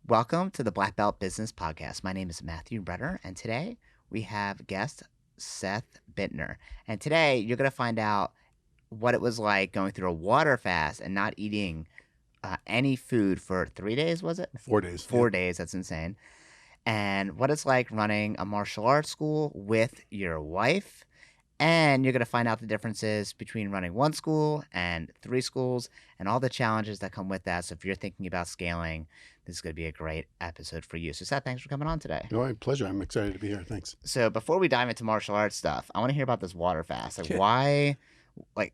Welcome to the Black Belt Business Podcast. My name is Matthew Brenner, and today we have guest Seth Bittner. And today you're going to find out what it was like going through a water fast and not eating any food for 3 days, was it? 4 days. Yeah. 4 days, that's insane. And what it's like running a martial arts school with your wife. And you're going to find out the differences between running one school and three schools and all the challenges that come with that. So if you're thinking about scaling, this is going to be a great episode for you. So Seth, thanks for coming on today. All right, pleasure. I'm excited to be here. Thanks. So before we dive into martial arts stuff, I want to hear about this water fast. Like Yeah. why, like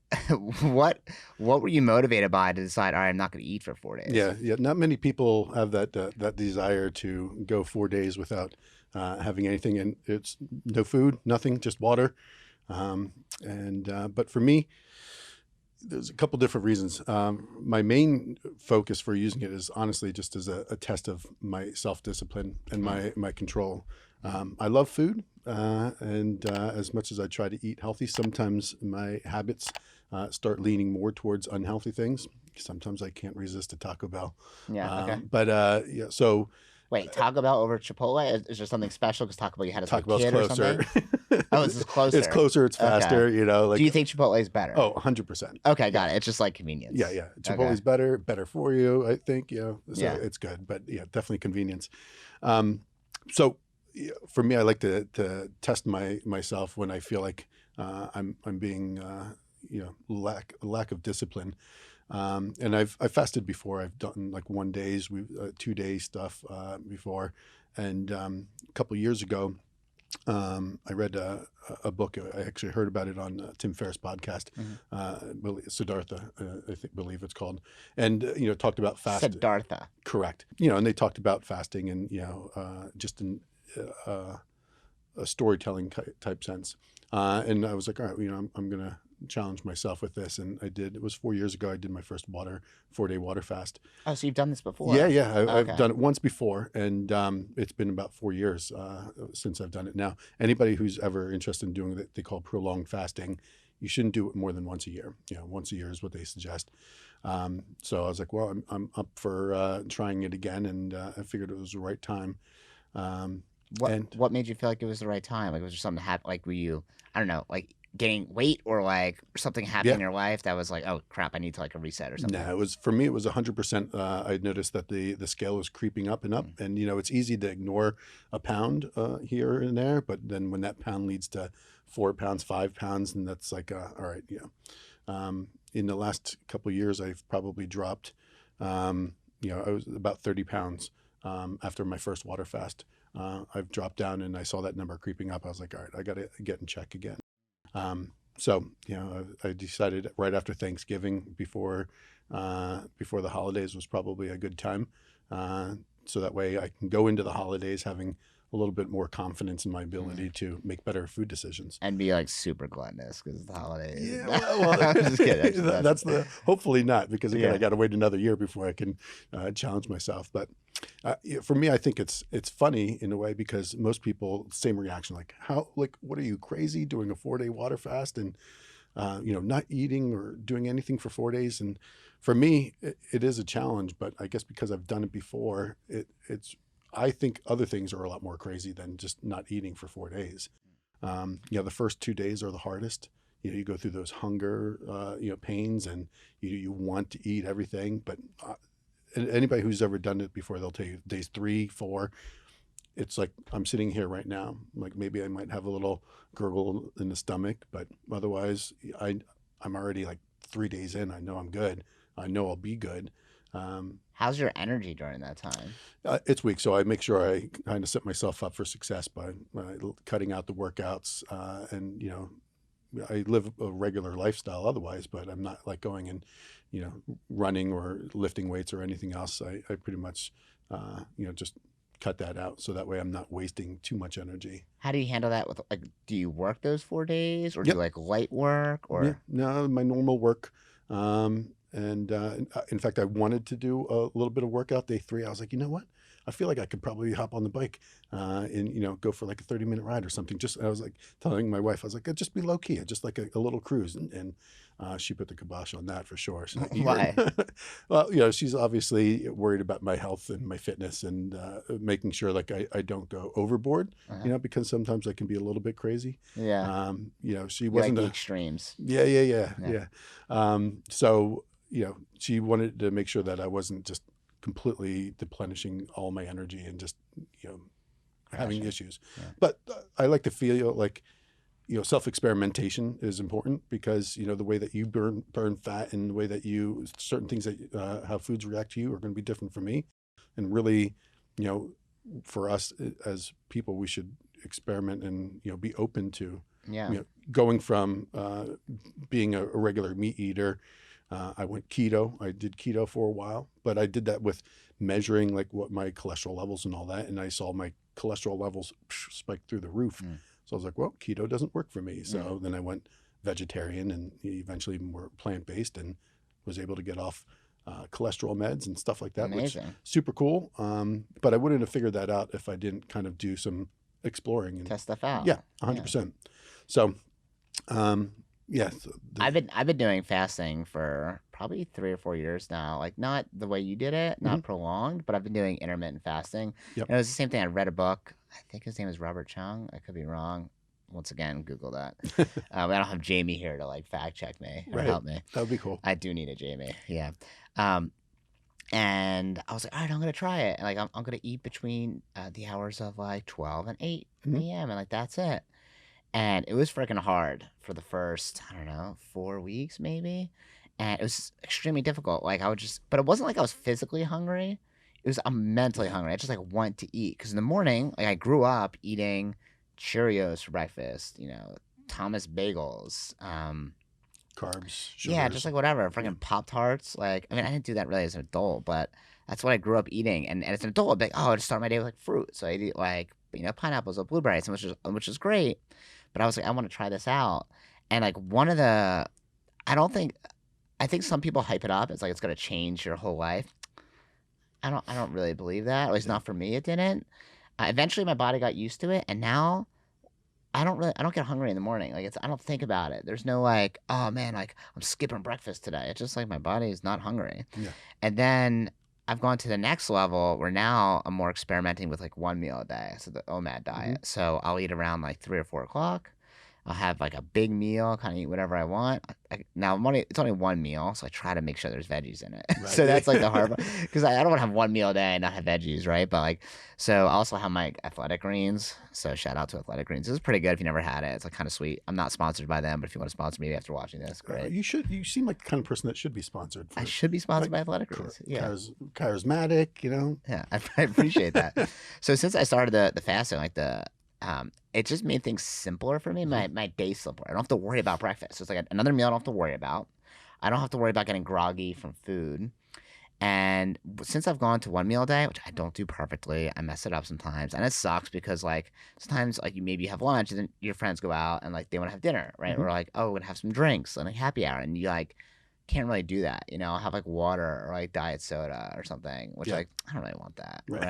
what were you motivated by to decide, all right, I'm not going to eat for 4 days? Yeah. Not many people have that desire to go 4 days without having anything, and it's no food, nothing, just water. But for me, there's a couple different reasons. My main focus for using it is honestly just as a test of my self-discipline and my control. I love food, and as much as I try to eat healthy, sometimes my habits start leaning more towards unhealthy things. Sometimes I can't resist a Taco Bell. Yeah, okay. Yeah, so Wait, Taco Bell over Chipotle? Is there something special because Taco Bell you had as a Taco Bell's kid or closer. something? Oh, it's just closer. It's closer. It's faster. Okay. You know, like Do you think Chipotle is better? oh, 100%. Okay, got it. It's just like convenience. Yeah. Chipotle's better for you, I think. So Yeah. it's good, but yeah, definitely convenience. So for me, I like to test myself when I feel like I'm being lack of discipline. And I've fasted before. I've done like 1 days, 2 day stuff before, and a couple of years ago, I read a book. I actually heard about it on Tim Ferriss' podcast, Siddhartha, believe it's called, and talked about fasting. Siddhartha. Correct. And they talked about fasting, and just in a storytelling type sense. And I was like, all right, I'm gonna challenge myself with this, and I did. It was 4 years ago. I did my first 4-day water fast. Oh, so you've done this before? Yeah. I've Okay. done it once before, and it's been about 4 years since I've done it. Now, anybody who's ever interested in doing what they call prolonged fasting, you shouldn't do it more than once a year. Once a year is what they suggest. So I was like, well, I'm up for trying it again, and I figured it was the right time. What made you feel like it was the right time? Like, was there something happen? Like, were you, I don't know, like gaining weight or like something happened in your life that was like, oh crap, I need to like a reset or something? No, it was for me. It was 100%. I noticed that the scale was creeping up and up, and it's easy to ignore a pound here and there, but then when that pound leads to 4 pounds, 5 pounds, and that's like, all right, in the last couple of years, I've probably dropped, I was about 30 pounds after my first water fast. I've dropped down, and I saw that number creeping up. I was like, all right, I got to get in check again. So I decided right after Thanksgiving, before the holidays, was probably a good time. So that way I can go into the holidays having a little bit more confidence in my ability to make better food decisions. And be like super gluttonous because it's the holidays. Yeah, well, I'm just kidding. That's hopefully not, because again, Yeah. I got to wait another year before I can challenge myself. But for me, I think it's funny in a way, because most people, same reaction, like what are you, crazy, doing a 4-day water fast and not eating or doing anything for 4 days? And for me, it is a challenge, but I guess because I've done it before, I think other things are a lot more crazy than just not eating for 4 days. The first 2 days are the hardest. You go through those hunger, pains, and you want to eat everything. But anybody who's ever done it before, they'll tell you days 3, 4, it's like I'm sitting here right now. Like maybe I might have a little gurgle in the stomach, but otherwise, I'm already like 3 days in. I know I'm good. I know I'll be good. How's your energy during that time? It's weak, so I make sure I kind of set myself up for success by cutting out the workouts, and I live a regular lifestyle otherwise, but I'm not like going and running or lifting weights or anything else. I pretty much just cut that out, so that way I'm not wasting too much energy. How do you handle that with like? Do you work those 4 days, or do Yep. you like light work, or? Yeah, no, my normal work. And in fact, I wanted to do a little bit of workout day 3. I was like, you know what? I feel like I could probably hop on the bike and go for like a 30-minute ride or something. Just I was like telling my wife, I was like, just be low key, just like a little cruise, and she put the kibosh on that for sure. She's like, Why? well, she's obviously worried about my health and my fitness, and making sure like I don't go overboard, Uh-huh. because sometimes I can be a little bit crazy. Yeah. She You like wasn't the a extremes. yeah, yeah, yeah, Yeah. yeah. So she wanted to make sure that I wasn't just completely deplenishing all my energy and just you know having Crashing. issues. Yeah. But I like to feel like self experimentation is important, because the way that you burn fat and the way that you certain things that how foods react to you are going to be different from me, and really, you know, for us as people, we should experiment and be open to Yeah. going from being a regular meat eater. I went keto. I did keto for a while, but I did that with measuring like what my cholesterol levels and all that, and I saw my cholesterol levels spike through the roof. Mm. So I was like, well, keto doesn't work for me. Mm. So then I went vegetarian and eventually more plant based, and was able to get off cholesterol meds and stuff like that, which Amazing. super cool. But I wouldn't have figured that out if I didn't kind of do some exploring. And Test stuff out. yeah, Yeah. 100%. So yeah, I've been doing fasting for probably 3 or 4 years now. Like not the way you did it, not mhm, prolonged, but I've been doing intermittent fasting. yep. And it was the same thing. I read a book. I think his name is Robert Chung. I could be wrong. Once again, Google that. I don't have Jamie here to like fact check me or Right. help me. That would be cool. I do need a Jamie. Yeah. Um, and I was like, all right, I'm gonna try it. And like I'm gonna eat between the hours of like 12 and 8 Mhm. a.m. and like that's it. And it was freaking hard for the first, I don't know, 4 weeks maybe. And it was extremely difficult. Like I would just, but it wasn't like I was physically hungry. It was I'm mentally Yeah. hungry. I just like want to eat because in the morning, like I grew up eating Cheerios for breakfast. Thomas bagels. Carbs, Yeah, just sugars. like whatever, Yeah. freaking Pop Tarts. Like, I mean, I didn't do that really as an adult, but that's what I grew up eating. And as an adult, I'd be like, oh, I'd start my day with like fruit. So I'd eat like, pineapples or blueberries, and which is great. But I was like, I want to try this out. And like I don't think, I think some people hype it up. It's like it's gonna change your whole life. I don't really believe that. At least Yeah. not for me, it didn't. Eventually, my body got used to it, and now I don't get hungry in the morning. Like I don't think about it. There's no like, oh man, like I'm skipping breakfast today. It's just like my body is not hungry. Yeah. And then I've gone to the next level where now I'm more experimenting with like one meal a day. So the OMAD Hmm. diet. So I'll eat around like 3 or 4 o'clock. I'll have like a big meal, kind of eat whatever I want. Now it's only one meal, so I try to make sure there's veggies in it. So Right. that's like the hard part because I don't want to have one meal a day and not have veggies, right? But like, so I also have my athletic greens. So shout out to athletic greens. This is pretty good if you never had it. It's like kind of sweet. I'm not sponsored by them, but if you want to sponsor me after watching this, great. You should. You seem like the kind of person that should be sponsored I for should be sponsored like by athletic greens. Yeah. charismatic. Yeah, I appreciate that. So since I started the fasting, like it just made things simpler for me. Mhm. My day simpler. I don't have to worry about breakfast. So it's like another meal I don't have to worry about. I don't have to worry about getting groggy from food. And since I've gone to one meal a day, which I don't do perfectly, I mess it up sometimes, and it sucks because like sometimes like you maybe have lunch and then your friends go out and like they want to have dinner, right? Mhm. Or like oh, we're gonna have some drinks and like happy hour, and you like can't really do that, I'll have like water or like diet soda or something, which Yeah. like I don't really want that, Right.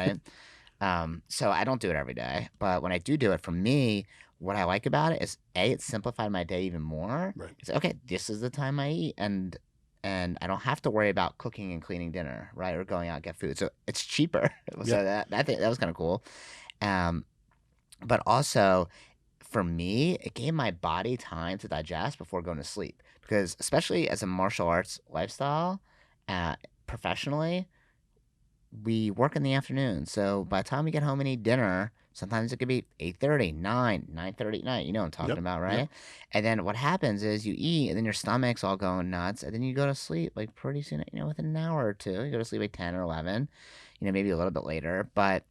right? So I don't do it every day, but when I do it, for me, what I like about it is it simplified my day even more. Right. It's okay, this is the time I eat, and I don't have to worry about cooking and cleaning dinner, right, or going out and get food. So it's cheaper. Yeah. So that was kind of cool. Um, but also for me, it gave my body time to digest before going to sleep because especially as a martial arts lifestyle, uh, professionally we work in the afternoon. So by the time we get home and eat dinner, sometimes it could be 8:30, 9:30 at night. You know what I'm talking Yep. about, Yep. right? And then what happens is you eat and then your stomach's all going nuts. And then you go to sleep like pretty soon, within an hour or two. You go to sleep at 10 or 11, maybe a little bit later. But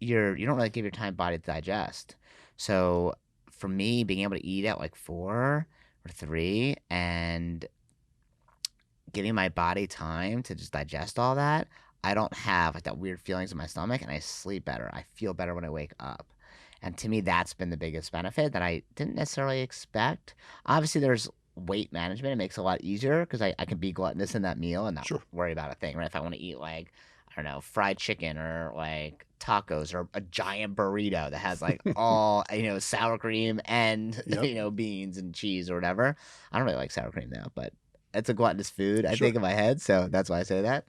you don't really give your time body to digest. So for me, being able to eat at like 4 or 3 and giving my body time to just digest all that, I don't have like that weird feelings in my stomach and I sleep better. I feel better when I wake up. And to me, that's been the biggest benefit that I didn't necessarily expect. Obviously, there's weight management. It makes it a lot easier because I can be gluttonous in that meal and not Sure. worry about a thing, right? If I want to eat like, I I don't know, fried chicken or like tacos or a giant burrito that has like all, sour cream and, Yep. beans and cheese or whatever. I don't really like sour cream though, but it's a gluttonous food, I think, Sure. in my head. So that's why I say that.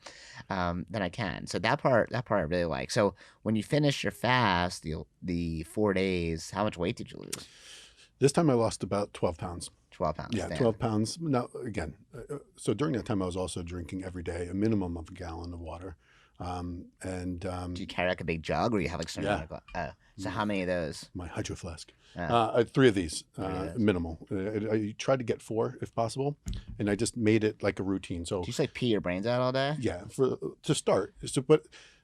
Then I can. So that part I really like. So when you finish your fast, the 4 days, how much weight did you lose? This time I lost about 12 pounds. 12 pounds. Yeah, Damn. 12 pounds. Now, again, so during that time, I was also drinking every day a minimum of a gallon of water. And Do you carry like a big jug or you have like certain yeah, amount of, so how many of those? my hydro flask. Uh, I had three of these, Three of those. minimal. I tried to get four if possible, and I just made it like a routine. So Do you just like pee your brains out all day? yeah, for to start.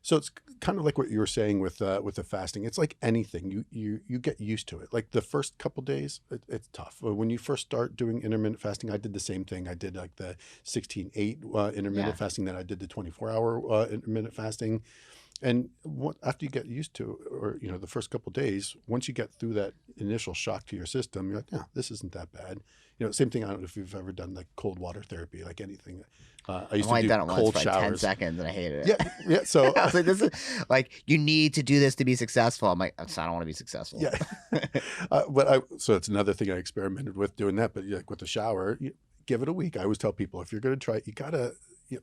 So it's kind of like what you were saying with the fasting. It's like anything. You get used to it. Like the first couple days, it's tough. When you first start doing intermittent fasting, I did the same thing. I did like the 16/8 intermittent Yeah. fasting. Then I did the 24-hour intermittent fasting. And after you get used to, or the first couple of days, once you get through that initial shock to your system, you're like, yeah, this isn't that bad. Same thing. I don't know if you've ever done like cold water therapy, like anything. I I've used to only do done it once cold for like 10 showers. seconds and I hated it. Yeah, yeah. So I was like, this is like, you need to do this to be successful. I'm like, I don't want to be successful. yeah, so it's another thing I experimented with doing that. But like with the shower, give it a week. I always tell people if you're going to try it, you gotta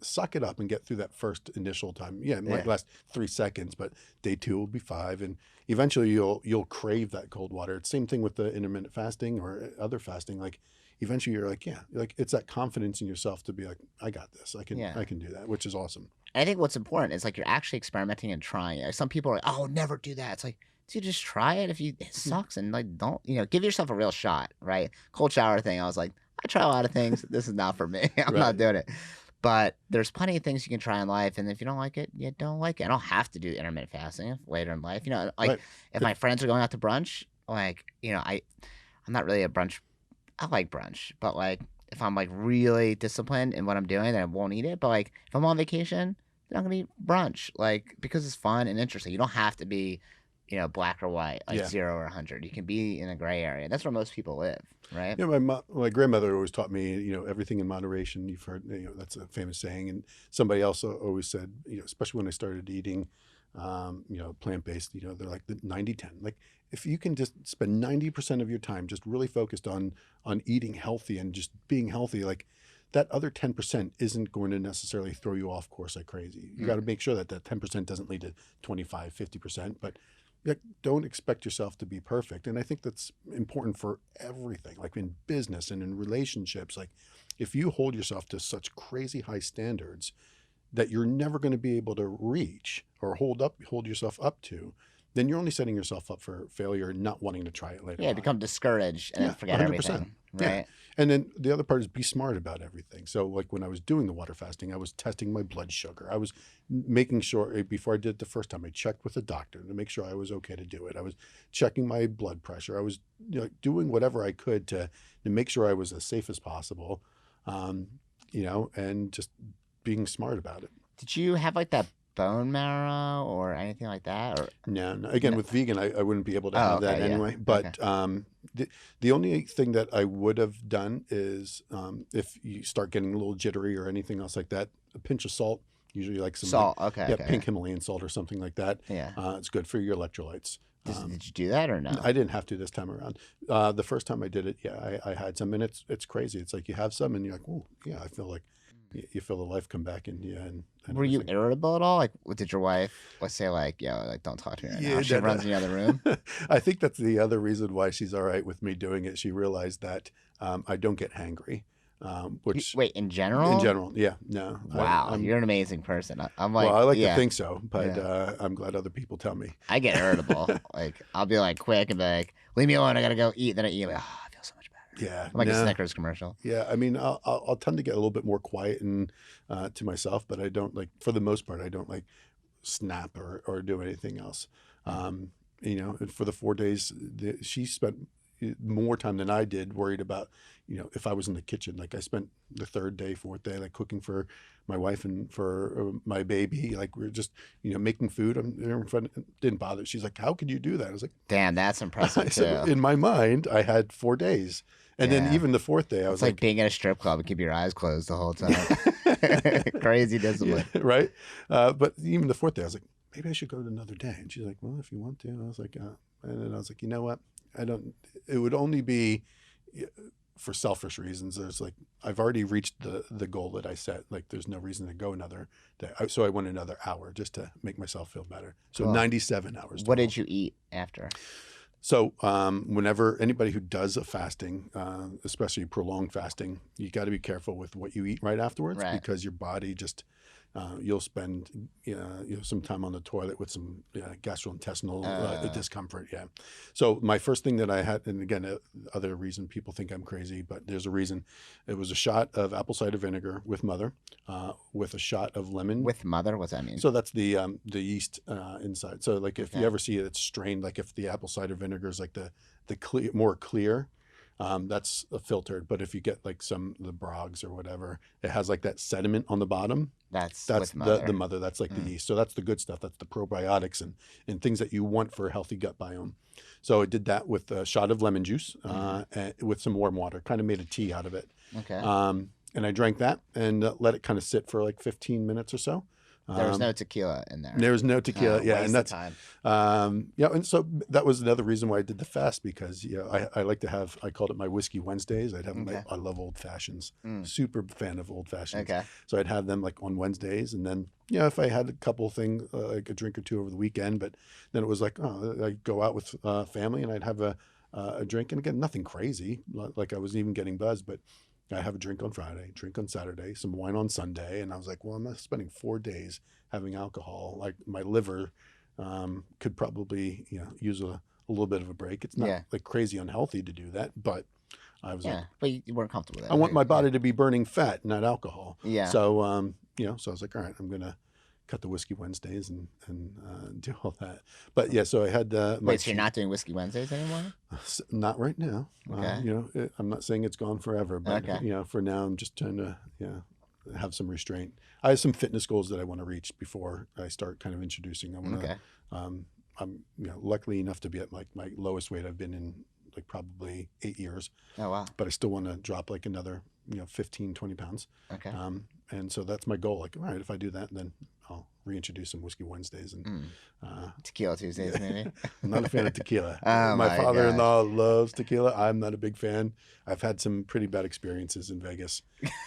suck it up and get through that first initial time. Yeah, it might Yeah. last 3 seconds, but day two will be five, and eventually you'll crave that cold water. It's same thing with the intermittent fasting or other fasting. Like eventually you're like, yeah, like it's that confidence in yourself to be like, I got this. I Yeah. can do that, which is awesome. I think what's important is like you're actually experimenting and trying it. Like, some people are like, oh, never do that. It's like, dude, just try it. It sucks, and like, don't, give yourself a real shot, right? Cold shower thing. I was like, I try a lot of things. This is not for me. I'm not Right. doing it. But there's plenty of things you can try in life, and if you don't like it, you don't like it. I don't have to do intermittent fasting later in life. Like Right. if my friends are going out to brunch, like, I'm not really a brunch. I like brunch, but like if I'm like really disciplined in what I'm doing, then I won't eat it. But like if I'm on vacation, then I'm gonna eat brunch, like because it's fun and interesting. You don't have to be, black or white, like Yeah. 0 or 100. You can be in a gray area. That's where most people live, right? My grandmother always taught me, everything in moderation. You've heard, that's a famous saying. And somebody else always said, especially when I started eating, plant-based, they're like the 90/10. Like if you can just spend 90% of your time just really focused on eating healthy and just being healthy, like that other 10% isn't going to necessarily throw you off course like crazy. You got to make sure that 10% doesn't lead to 25, 50%, but like, don't expect yourself to be perfect. And I think that's important for everything, like in business and in relationships. Like if you hold yourself to such crazy high standards that you're never going to be able to reach or hold yourself up to, then you're only setting yourself up for failure and not wanting to try it later Yeah, on. become discouraged and then forget 100%. everything, Yeah. right? And then the other part is be smart about everything. So like when I was doing the water fasting, I was testing my blood sugar. I was making sure before I did it the first time, I checked with a doctor to make sure I was okay to do it. I was checking my blood pressure. I was doing whatever I could to make sure I was as safe as possible, and just being smart about it. Did you have like that bone marrow or anything like that? Or No. Again, No. with vegan, I wouldn't be able to Oh, have that okay, yeah. anyway. But the only thing that I would have done is if you start getting a little jittery or anything else like that, a pinch of salt, usually like some Salt, okay, yeah, okay. pink Himalayan salt or something like that. Yeah. It's good for your electrolytes. Did you do that or no? I didn't have to this time around. The first time I did it, yeah, I had some, and it's crazy. It's like you have some, and you're like, oh, yeah, I feel like you feel the life come back in you. And Were you everything. irritable at all? Like, did your wife, let's say, like, yo, like, don't talk to me right now? Yeah, She runs in the other room. I think that's the other reason why she's all right with me doing it. She realized that I don't get hangry, which Wait, in general? in general, yeah, no. Wow, I'm, you're an amazing person. I'm like, well, I like yeah, to think so, but Yeah. I'm glad other people tell me. I get irritable. Like, I'll be like quick and be like, leave me alone. I gotta go eat. Then I eat. Like, oh, I feel so much better. Yeah, I'm like a no. Snickers commercial. Yeah, I mean, I'll tend to get a little bit more quiet and to myself, but I don't like, for the most part, I don't like snap or do anything else. And for the 4 days, she spent more time than I did worried about, if I was in the kitchen. Like I spent the third day, fourth day, like cooking for my wife and for my baby. Like we were just, making food. Didn't bother. She's like, "How could you do that?" I was like, Damn, that's I impressive said, too. in my mind, I had 4 days. And then Yeah. even the fourth day, I It's was like like, being at a strip club and keep your eyes closed the whole time. Crazy Yeah, discipline. right. But even the fourth day, I was like, maybe I should go to another day. And she's like, well, if you want to. I was like, and then I was like, you know what? I don't. It would only be for selfish reasons. There's like I've already reached the goal that I set. Like there's no reason to go another day. So I went another hour just to make myself feel better. So Cool. 97 hours What total. did you eat after? So whenever anybody who does a fasting, especially prolonged fasting, you got to be careful with what you eat right afterwards Right. because your body just you'll spend some time on the toilet with some gastrointestinal discomfort. Yeah. So my first thing that I had, and again, other reason people think I'm crazy, but there's a reason. It was a shot of apple cider vinegar with mother, with a shot of lemon. With mother? What's that mean? So that's the yeast inside. So like if you Okay. ever see it, it's strained. Like if the apple cider vinegar is like the clear, more clear, that's filtered. But if you get like some the brogs or whatever, it has like that sediment on the bottom. That's That's with mother. the mother. That's like the yeast. So that's the good stuff. That's the probiotics and things that you want for a healthy gut biome. So I did that with a shot of lemon juice and with some warm water. Kind of made a tea out of it. Okay. And I drank that and let it kind of sit for like 15 minutes or so. There was no tequila in there. There was no tequila, yeah, Waste and that's of time. and so that was another reason why I did the fast because I like to have I called it my whiskey Wednesdays. I'd have Okay. I love old fashions, super fan of old fashions. Okay. So I'd have them like on Wednesdays, and then if I had a couple things like a drink or two over the weekend, but then it was like I'd go out with family and I'd have a drink, and again nothing crazy, like I wasn't even getting buzzed, but. I have a drink on Friday, drink on Saturday, some wine on Sunday. And I was like, well, I'm not spending 4 days having alcohol. Like my liver could probably, use a little bit of a break. It's not like crazy unhealthy to do that, but I was like, but you weren't comfortable with it. I want my body to be burning fat, not alcohol. Yeah. So, so I was like, all right, I'm going to cut the whiskey Wednesdays and do all that. But yeah, so I had Wait, so you're not doing Whiskey Wednesdays anymore? Not right now. Okay. I'm not saying it's gone forever, but Okay. for now, I'm just trying to have some restraint. I have some fitness goals that I want to reach before I start kind of introducing. I want to. I'm luckily enough to be at like my lowest weight I've been in like probably 8 years. Oh wow. But I still want to drop like another 15, 20 pounds. Okay. And so that's my goal. Like, all right, if I do that, then I'll reintroduce some whiskey Wednesdays and Tequila Tuesdays, maybe. I'm not a fan of tequila. Oh, my my father-in-law loves tequila. I'm not a big fan. I've had some pretty bad experiences in Vegas.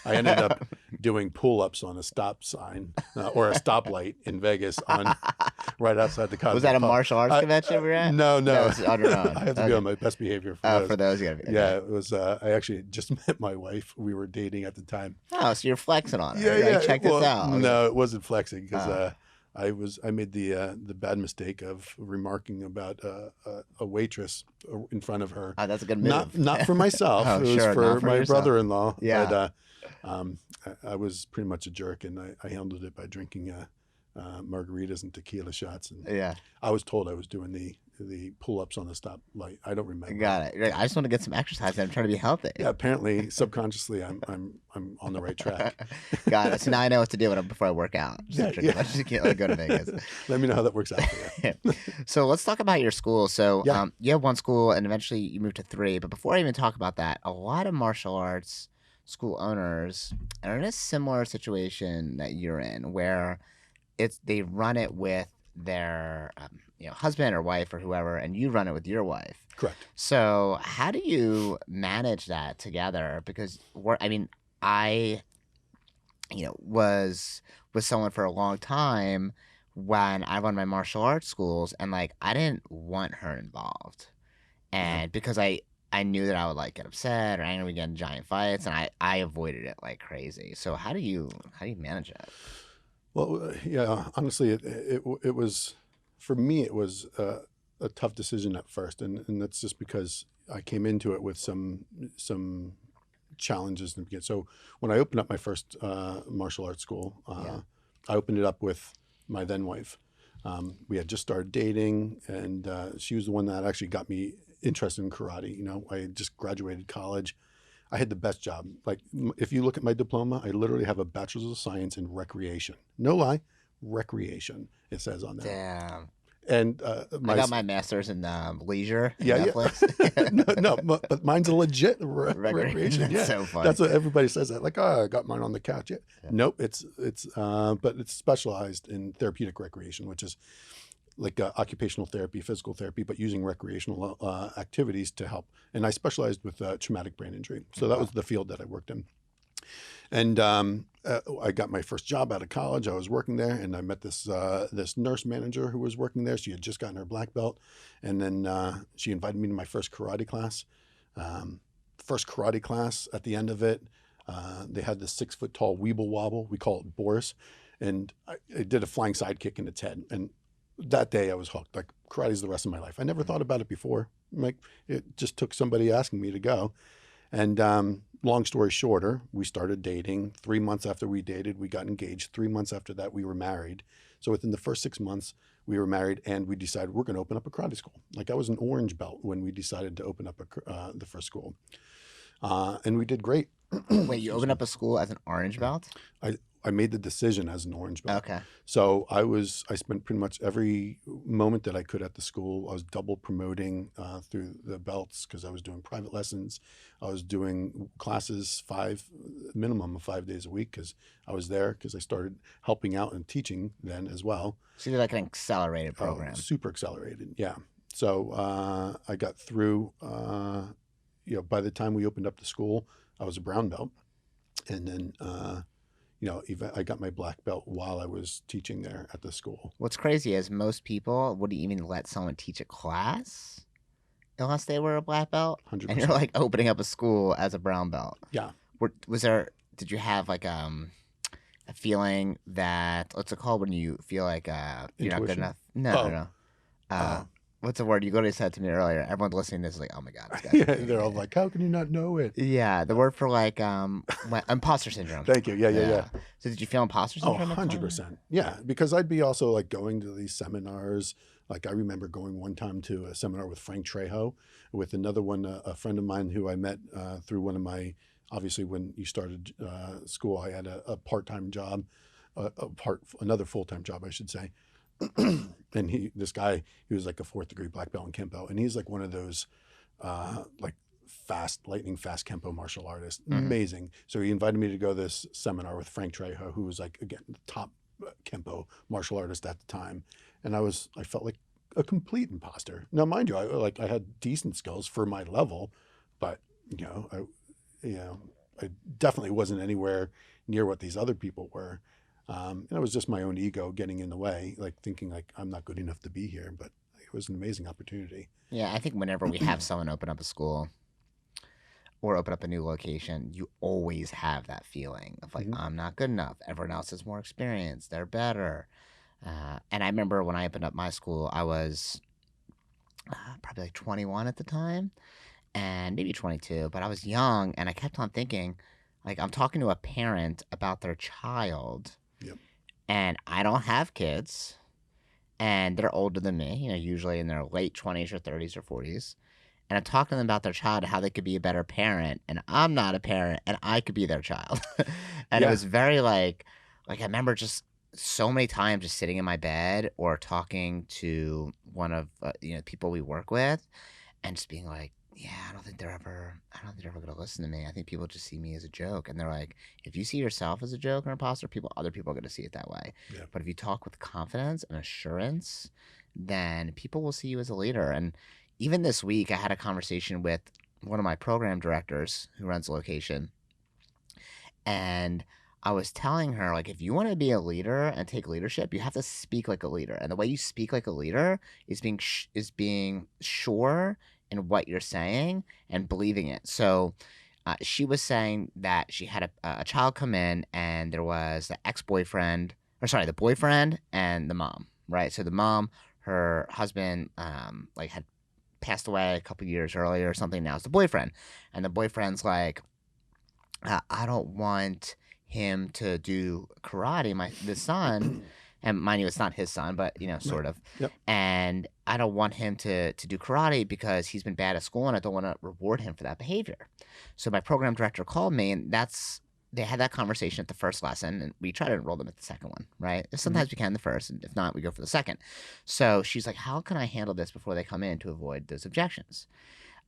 I ended up doing pull-ups on a stop sign or a stoplight in Vegas on right outside the Cosmo Was that a Pub. martial arts convention we were at? No. That was on your own. I have to be on my best behavior for those. For those, you gotta be. Yeah, it was. I actually just met my wife. We were dating at the time. Oh, so you're flexing on it. Yeah. Like, check this out. No, it wasn't flexing because I made the bad mistake of remarking about a waitress in front of her. Oh, that's a good move. Not for myself. Oh, it was sure, for not for my yourself. brother-in-law. Yeah. But I was pretty much a jerk, and I handled it by drinking margaritas and tequila shots. And Yeah. I was told I was doing the pull-ups on the stoplight. I don't remember. Got it. Right, I just want to get some exercise. I'm trying to be healthy. Yeah, apparently subconsciously I'm on the right track. Got it. So now I know what to do before I work out. Just drink a bunch of tequila, go to Vegas. Let me know how that works out for you. So let's talk about your school. So Yeah. you have one school, and eventually you moved to 3. But before I even talk about that, a lot of martial arts school owners are in a similar situation that you're in, where they run it with their husband or wife or whoever, and you run it with your wife. Correct. So how do you manage that together? Because I was with someone for a long time when I run my martial arts schools, and like I didn't want her involved, and because I knew that I would like get upset or angry, get in giant fights, and I avoided it like crazy. So how do you manage it? Well, yeah, honestly, it was, for me, it was a tough decision at first. And that's just because I came into it with some challenges in the beginning. So when I opened up my first martial arts school, I opened it up with my then wife. We had just started dating, and she was the one that actually got me interested in karate. I had just graduated college. I had the best job. Like, if you look at my diploma, I literally have a bachelor's of science in recreation. No lie, recreation, it says on there. Damn. And I my got my master's in leisure and yeah, yeah. Netflix. No, no, but mine's a legit recreation. That's Yeah, so funny. that's what everybody says. That like, oh, I got mine on the couch. Yeah, Yeah. nope. But it's specialized in therapeutic recreation, which is like occupational therapy, physical therapy, but using recreational activities to help. And I specialized with traumatic brain injury, so that Wow. was the field that I worked in. And I got my first job out of college. I was working there, and I met this nurse manager who was working there. She had just gotten her black belt, and then she invited me to my first karate class. First karate class. At the end of it, they had this 6 foot tall weeble wobble. We call it Boris, and I did a flying sidekick in its head. And that day, I was hooked. Like karate's the rest of my life. I never thought about it before. Like it just took somebody asking me to go. And long story shorter, we started dating. 3 months after we dated, we got engaged. 3 months after that, we were married. So within the first 6 months, we were married, and we decided we're going to open up a karate school. Like I was an orange belt when we decided to open up the first school, and we did great. Wait, you Excuse opened me. up a school as an orange belt? I made the decision as an orange belt. Okay. So I spent pretty much every moment that I could at the school. I was double promoting through the belts because I was doing private lessons. I was doing classes minimum of 5 days a week because I was there because I started helping out and teaching then as well. So you're like an accelerated Oh, program. super accelerated. Yeah. So I got through, by the time we opened up the school, I was a brown belt. And then, I got my black belt while I was teaching there at the school. What's crazy is most people wouldn't even let someone teach a class unless they were a black belt, and you're 100%. like opening up a school as a brown belt. Yeah. Did you have like a feeling that, what's it called when you feel like you're not good Intuition. enough? No, Oh, no, no. uh, What's the word? You literally said to me earlier. Everyone listening to this is like, oh my god, this guy's yeah, an they're all idiot. like, how can you not know it? Yeah, the word for like imposter syndrome. Thank you. Yeah, yeah, yeah. So did you feel imposter Oh, syndrome at the time? 100%. Yeah, because I'd be also like going to these seminars. Like I remember going one time to a seminar with Frank Trejo, with another one, a friend of mine who I met through one of my, obviously when you started school, I had a part-time job, another full-time job, I should say. And this guy, he was like a 4th degree black belt in Kempo. And he's like one of those like lightning fast Kempo martial artists. Mm-hmm. Amazing. So he invited me to go to this seminar with Frank Trejo, who was like, again, the top Kempo martial artist at the time. And I felt like a complete imposter. Now, mind you, I had decent skills for my level, but I definitely wasn't anywhere near what these other people were. And it was just my own ego getting in the way, like thinking like I'm not good enough to be here. But it was an amazing opportunity. Yeah, I think whenever we have someone open up a school or open up a new location, you always have that feeling of like, I'm not good enough. Everyone else has more experience. They're better. And I remember when I opened up my school, I was probably like 21 at the time, and maybe 22, but I was young, and I kept on thinking, like, I'm talking to a parent about their child, Yep. and I don't have kids, and they're older than me, usually in their late 20s or 30s or 40s. And I'm talking to them about their child, how they could be a better parent, and I'm not a parent, and I could be their child. And it Yeah. was very like I remember just so many times just sitting in my bed or talking to one of people we work with, and just being like, yeah, I don't think they're ever gonna listen to me. I think people just see me as a joke, and they're like, if you see yourself as a joke or imposter, other people are gonna see it that way. Yeah. But if you talk with confidence and assurance, then people will see you as a leader. And even this week, I had a conversation with one of my program directors who runs the location, and I was telling her, like, if you want to be a leader and take leadership, you have to speak like a leader. And the way you speak like a leader is being sure in what you're saying and believing it. So she was saying that she had a child come in, and there was the boyfriend and the mom, right? So the mom, her husband, had passed away a couple years earlier or something. Now it's the boyfriend, and the boyfriend's like, I don't want him to do karate, the son, and mind you, it's not his son, but sort of. Yep. And I don't want him to do karate because he's been bad at school, and I don't want to reward him for that behavior. So my program director called me, and that's they had that conversation at the first lesson, and we try to enroll them at the second one, right? Mhm. Sometimes we can the first, and if not, we go for the second. So she's like, how can I handle this before they come in to avoid those objections?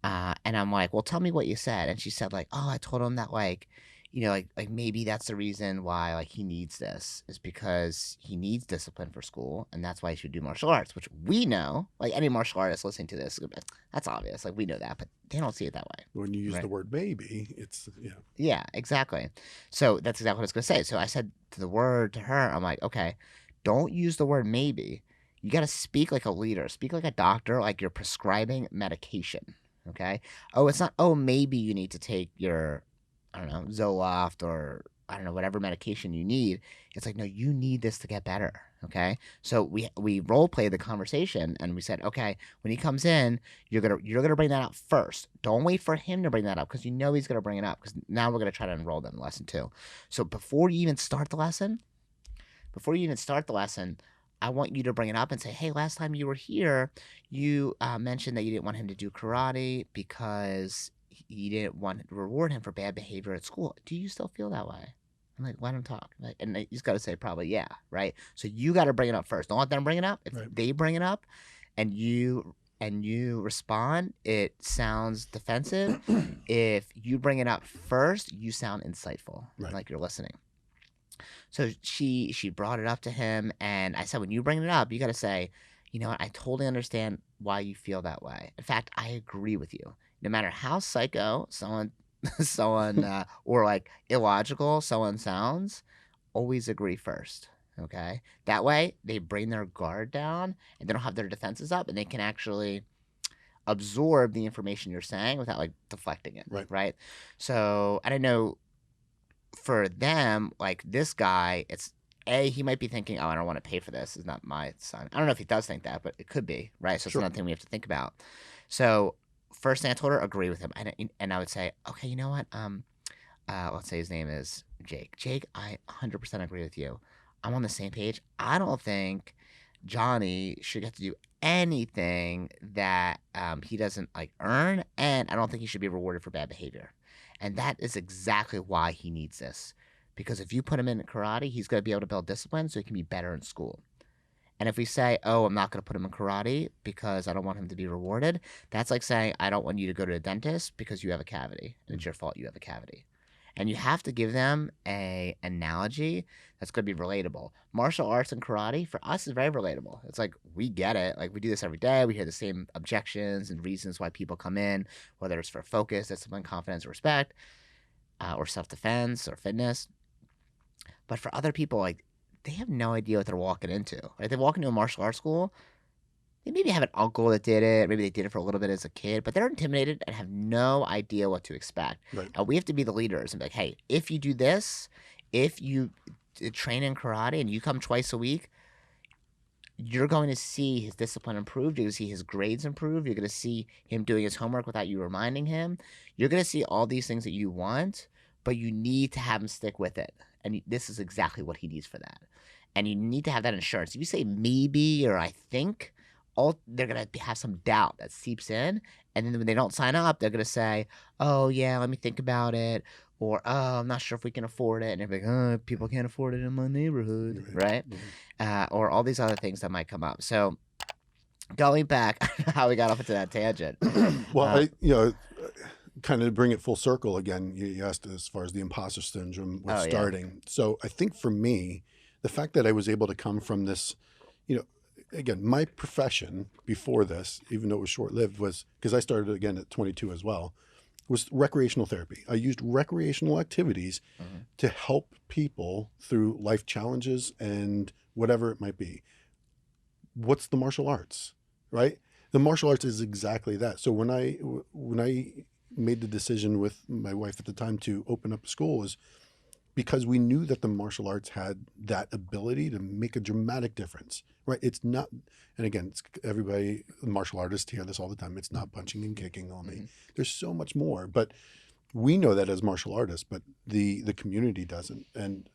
And I'm like, well, tell me what you said. And she said, like, oh, I told him that, like, like maybe that's the reason why, like, he needs this is because he needs discipline for school, and that's why he should do martial arts, which we know, like, any martial artist listening to this, that's obvious, like, we know that, but they don't see it that way, When you use the right? word maybe, it's Yeah, exactly. So that's exactly what I was gonna say. So I said to her, I'm like, okay, don't use the word maybe. You got to speak like a leader, speak like a doctor, like you're prescribing medication. Okay. Oh, it's not, oh, maybe you need to take your, I don't know, Zoloft or I don't know, whatever medication you need. It's like, no, you need this to get better. Okay. So we role played the conversation and we said, okay, when he comes in, you're gonna bring that up first. Don't wait for him to bring that up because you know he's gonna bring it up because now we're gonna try to enroll them in lesson two. So before you even start the lesson, I want you to bring it up and say, hey, last time you were here, you mentioned that you didn't want him to do karate because you didn't want to reward him for bad behavior at school. Do you still feel that way? I'm like, let him talk. Like, and he's got to say probably yeah, right? So you got to bring it up first. Don't let them bring it up. If right. they bring it up and you respond, it sounds defensive. If you bring it up first, you sound insightful, Right. like you're listening. So she brought it up to him, and I said, when you bring it up, you got to say, you know what, I totally understand why you feel that way. In fact, I agree with you. No matter how psycho someone or like illogical someone sounds, always agree first. Okay, that way they bring their guard down and they don't have their defenses up, and they can actually absorb the information you're saying without like deflecting it. Right. Right. So I don't know for them, like this guy, he might be thinking, oh, I don't want to pay for this. It's not my son. I don't know if he does think that, but it could be, right? So it's Sure. another thing we have to think about. So first thing I told her, agree with him, and I would say, okay, you know what? Let's say his name is Jake. Jake, I 100% agree with you. I'm on the same page. I don't think Johnny should get to do anything that he doesn't like earn, and I don't think he should be rewarded for bad behavior. And that is exactly why he needs this. Because if you put him in karate, he's going to be able to build discipline so he can be better in school. And if we say, oh, I'm not going to put him in karate because I don't want him to be rewarded, that's like saying, I don't want you to go to the dentist because you have a cavity and it's your fault you have a cavity. And you have to give them a analogy that's going to be relatable. Martial arts and karate for us is very relatable. It's like we get it. Like we do this every day. We hear the same objections and reasons why people come in, whether it's for focus, discipline, confidence, or respect, or self-defense or fitness. But for other people, like they have no idea what they're walking into. Right? They walk into a martial arts school. They maybe have an uncle that did it. Maybe they did it for a little bit as a kid, but they're intimidated and have no idea what to expect. Right. We have to be the leaders and be like, hey, if you do this, if you train in karate and you come twice a week, you're going to see his discipline improve. You're going to see his grades improve. You're going to see him doing his homework without you reminding him. You're going to see all these things that you want, but you need to have him stick with it. And this is exactly what he needs for that. And you need to have that insurance. If you say maybe or I think, all they're going to have some doubt that seeps in. And then when they don't sign up, they're going to say, oh, yeah, let me think about it. Or, oh, I'm not sure if we can afford it. And they're like, oh, people can't afford it in my neighborhood, right? Or all these other things that might come up. So going back, how we got off into that tangent. Well, kind of bring it full circle again. You asked as far as the imposter syndrome was starting. Yeah. So I think for me, the fact that I was able to come from this, again, my profession before this, even though it was short-lived, was because I started again at 22 as well, was recreational therapy. I used recreational activities to help people through life challenges and whatever it might be. What's the martial arts, right? The martial arts is exactly that. So when I made the decision with my wife at the time to open up a school is because we knew that the martial arts had that ability to make a dramatic difference, right? It's not, and again, everybody, martial artists hear this all the time. It's not punching and kicking only. There's so much more, but we know that as martial artists, but the community doesn't. And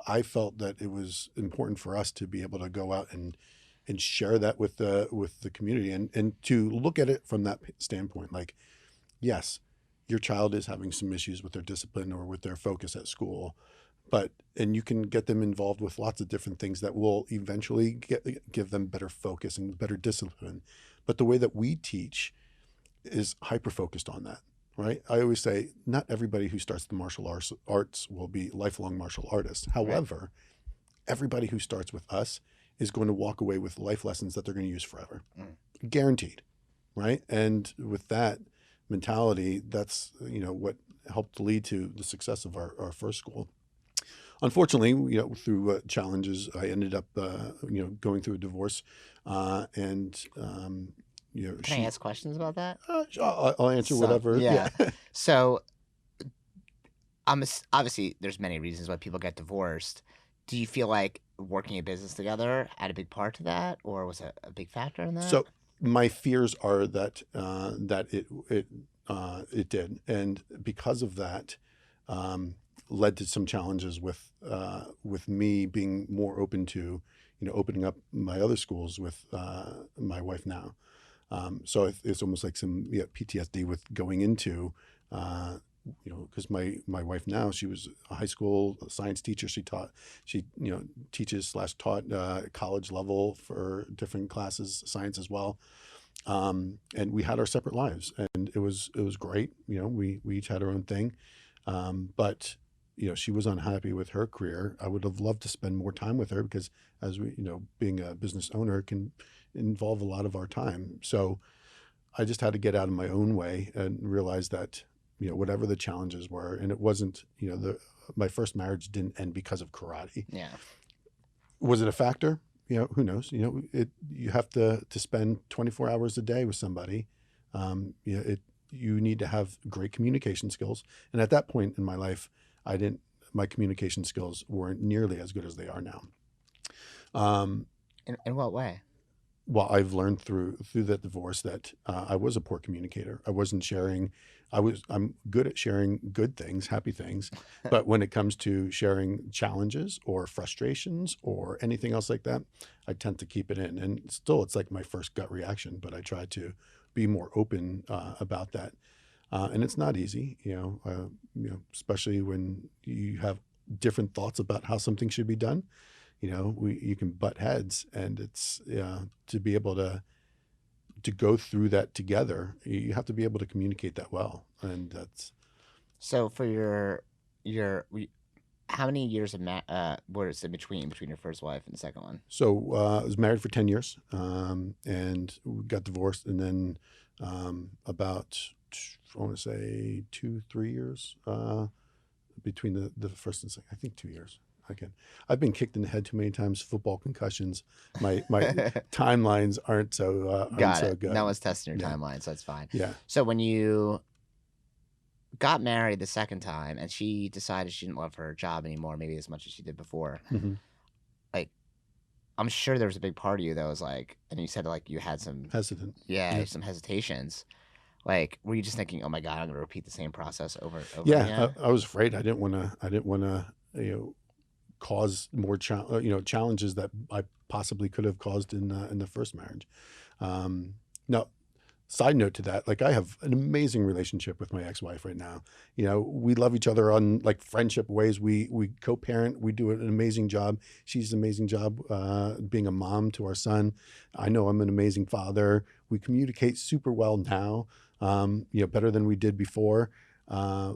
I felt that it was important for us to be able to go out and share that with the community and to look at it from that standpoint. Like, yes, your child is having some issues with their discipline or with their focus at school, and you can get them involved with lots of different things that will eventually give them better focus and better discipline. But the way that we teach is hyper focused on that, right? I always say not everybody who starts the martial arts will be lifelong martial artists. Right. However, everybody who starts with us is going to walk away with life lessons that they're going to use forever, Mm. guaranteed, right? And with that mentality, that's what helped lead to the success of our first school. Unfortunately, through challenges, I ended up going through a divorce, and Can I she. ask questions about that? I'll answer So whatever. Yeah. yeah. So obviously there's many reasons why people get divorced. Do you feel like working a business together had a big part to that, or was it a big factor in that? So my fears are that it did, and because of that, um, led to some challenges with me being more open to opening up my other schools with my wife now. So it's almost like some PTSD with going into, because my wife now, she was a high school science teacher. She teaches slash taught college level for different classes, science as well. And we had our separate lives, and it was great. We each had our own thing, but she was unhappy with her career. I would have loved to spend more time with her because, as we being a business owner can involve a lot of our time. So I just had to get out of my own way and realize that whatever the challenges were, and it wasn't my first marriage didn't end because of karate. Yeah. Was it a factor? Who knows? You have to spend 24 hours a day with somebody. You need to have great communication skills. And at that point in my life, my communication skills weren't nearly as good as they are now. Um, In what way? well, I've learned through that divorce that I was a poor communicator. I wasn't sharing. I'm good at sharing good things, happy things, but when it comes to sharing challenges or frustrations or anything else like that, I tend to keep it in. And still, it's like my first gut reaction, but I try to be more open about that. And it's not easy, especially when you have different thoughts about how something should be done. You can butt heads, and it's to be able to go through that together. You have to be able to communicate that well, and that's So for how many years of was it between your first wife and the second one? so. I was married for 10 years, and we got divorced, and then about I want to say 2-3 years between the first and second. I think 2 years. I've been kicked in the head too many times. Football concussions. My timelines aren't Got so it. No good. one's testing your Yeah, timeline, so it's fine. yeah. So when you got married the second time and she decided she didn't love her job anymore, maybe as much as she did before, Hmm. like I'm sure there was a big part of you that was like, and you said like you had some, Hesitant. yeah, Yeah, some hesitations. Like, were you just thinking, oh my God, I'm gonna repeat the same process over and over yeah. again? I was afraid. I didn't want to. Cause more challenges that I possibly could have caused in the first marriage. Now, side note to that, like I have an amazing relationship with my ex-wife right now. We love each other on like friendship ways. We co-parent. We do an amazing job. She's an amazing job being a mom to our son. I know I'm an amazing father. We communicate super well now. Better than we did before.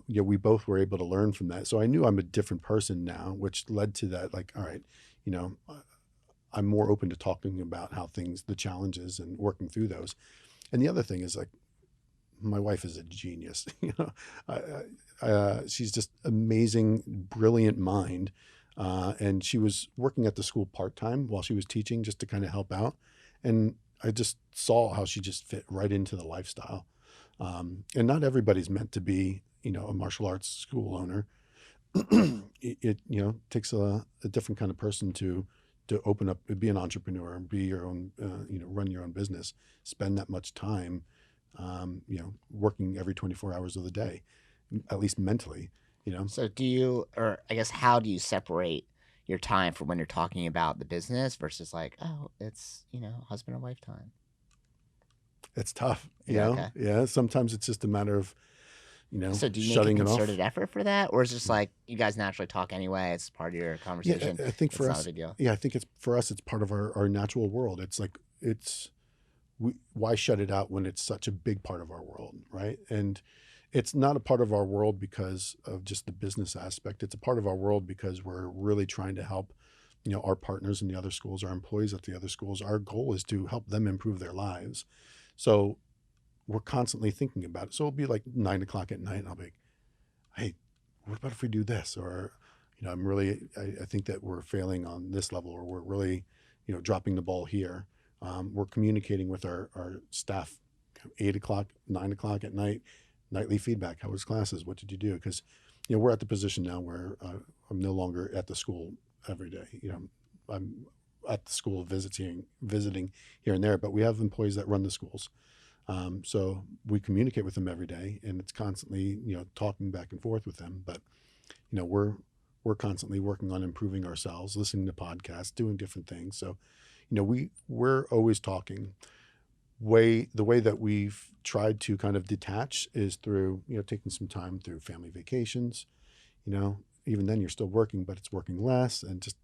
We both were able to learn from that. So I knew I'm a different person now, which led to that. Like, all right, you know, I'm more open to talking about the challenges, and working through those. And the other thing is like, my wife is a genius. She's just amazing, brilliant mind. And she was working at the school part time while she was teaching, just to kind of help out. And I just saw how she just fit right into the lifestyle. And not everybody's meant to be, a martial arts school owner. It takes a different kind of person to open up, be an entrepreneur, be your own, run your own business, spend that much time, working every 24 hours of the day, at least mentally, you know. So do you, or I guess, how do you separate your time from when you're talking about the business versus like, oh, it's, husband and wife time? It's tough, Yeah, okay. Yeah, sometimes it's just a matter of So do you make a shutting it off. concerted effort for that, or is it just like you guys naturally talk anyway? It's part of your Yeah, conversation. I think It's for not a us, big deal. yeah, I think it's for us, it's part of our natural world. It's like, why shut it out when it's such a big part of our world, right? And it's not a part of our world because of just the business aspect. It's a part of our world because we're really trying to help, our partners in the other schools, our employees at the other schools. Our goal is to help them improve their lives. So we're constantly thinking about it. So it'll be like 9 o'clock at night, and I'll be like, hey, what about if we do this? Or, I think that we're failing on this level, or we're really, dropping the ball here. We're communicating with our staff 8 o'clock, 9 o'clock at night, nightly feedback. How was classes? What did you do? Because, we're at the position now where I'm no longer at the school every day. I'm at the school visiting here and there, but we have employees that run the schools. So we communicate with them every day, and it's constantly, talking back and forth with them. But, we're constantly working on improving ourselves, listening to podcasts, doing different things. So, we're always talking. The way that we've tried to kind of detach is through, taking some time through family vacations. Even then you're still working, but it's working less, and just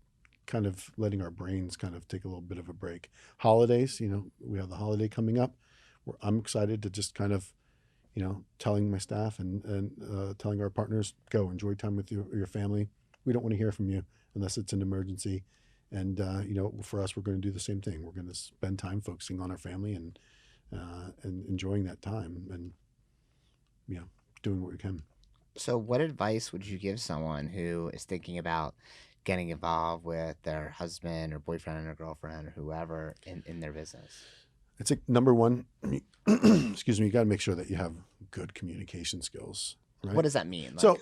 kind of letting our brains kind of take a little bit of a break. Holidays, we have the holiday coming up. I'm excited to just kind of, telling my staff and telling our partners, go enjoy time with your family. We don't want to hear from you unless it's an emergency. And, for us, we're going to do the same thing. We're going to spend time focusing on our family and enjoying that time, and, doing what we can. So, what advice would you give someone who is thinking about getting involved with their husband or boyfriend or girlfriend or whoever in their business? It's like number one, excuse me, you got to make sure that you have good communication skills, right? What does that mean? Like, So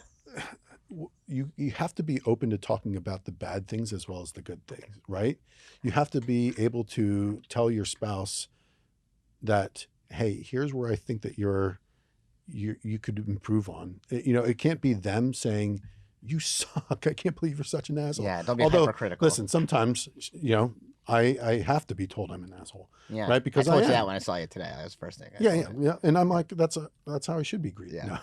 you have to be open to talking about the bad things as well as the good things, right? You have to be able to tell your spouse that, hey, here's where I think that you could improve on. It can't be them saying, you suck. I can't believe you're such an asshole. yeah, don't be Although, hypercritical. listen, sometimes, I have to be told I'm an asshole, Yeah, right? Because I I told you am. that when I saw you today. That was the first thing I Yeah, told yeah, you. yeah. And I'm like, that's how I should be greeted. Yeah. No.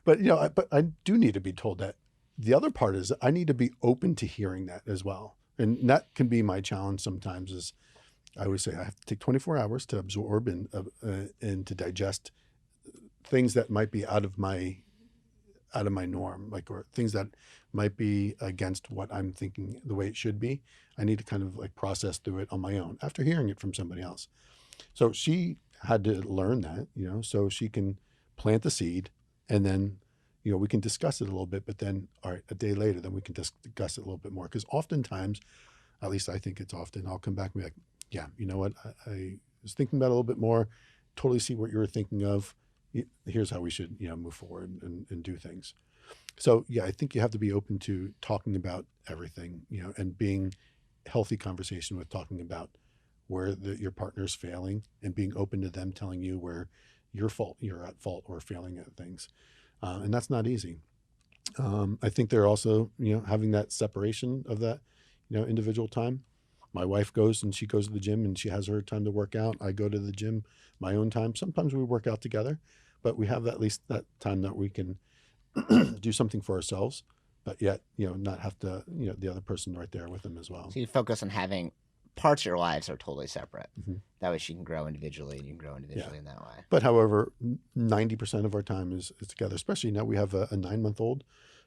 But but I do need to be told that. The other part is I need to be open to hearing that as well. And that can be my challenge sometimes. Is I always say I have to take 24 hours to absorb and to digest things that might be out of my norm, like, or things that might be against what I'm thinking the way it should be. I need to kind of like process through it on my own after hearing it from somebody else. So she had to learn that, so she can plant the seed, and then, we can discuss it a little bit, but then, all right, a day later, then we can discuss it a little bit more. Because oftentimes, at least I think it's often, I'll come back and be like, yeah, you know what? I was thinking about it a little bit more, totally see what you were thinking of. Here's how we should, move forward and do things. So, yeah, I think you have to be open to talking about everything, and being healthy conversation with talking about where your partner's failing, and being open to them telling you where you're at fault or failing at things. And that's not easy. I think they're also, having that separation of that, individual time. My wife goes to the gym, and she has her time to work out. I go to the gym, my own time. Sometimes we work out together, but we have at least that time that we can do something for ourselves, but yet, not have to, the other person right there with them as well. So you focus on having parts of your lives are totally separate. Mhm. That way she can grow individually, and you can grow individually Yeah. in that way. But however, 90% of our time is together, especially now we have a 9-month-old.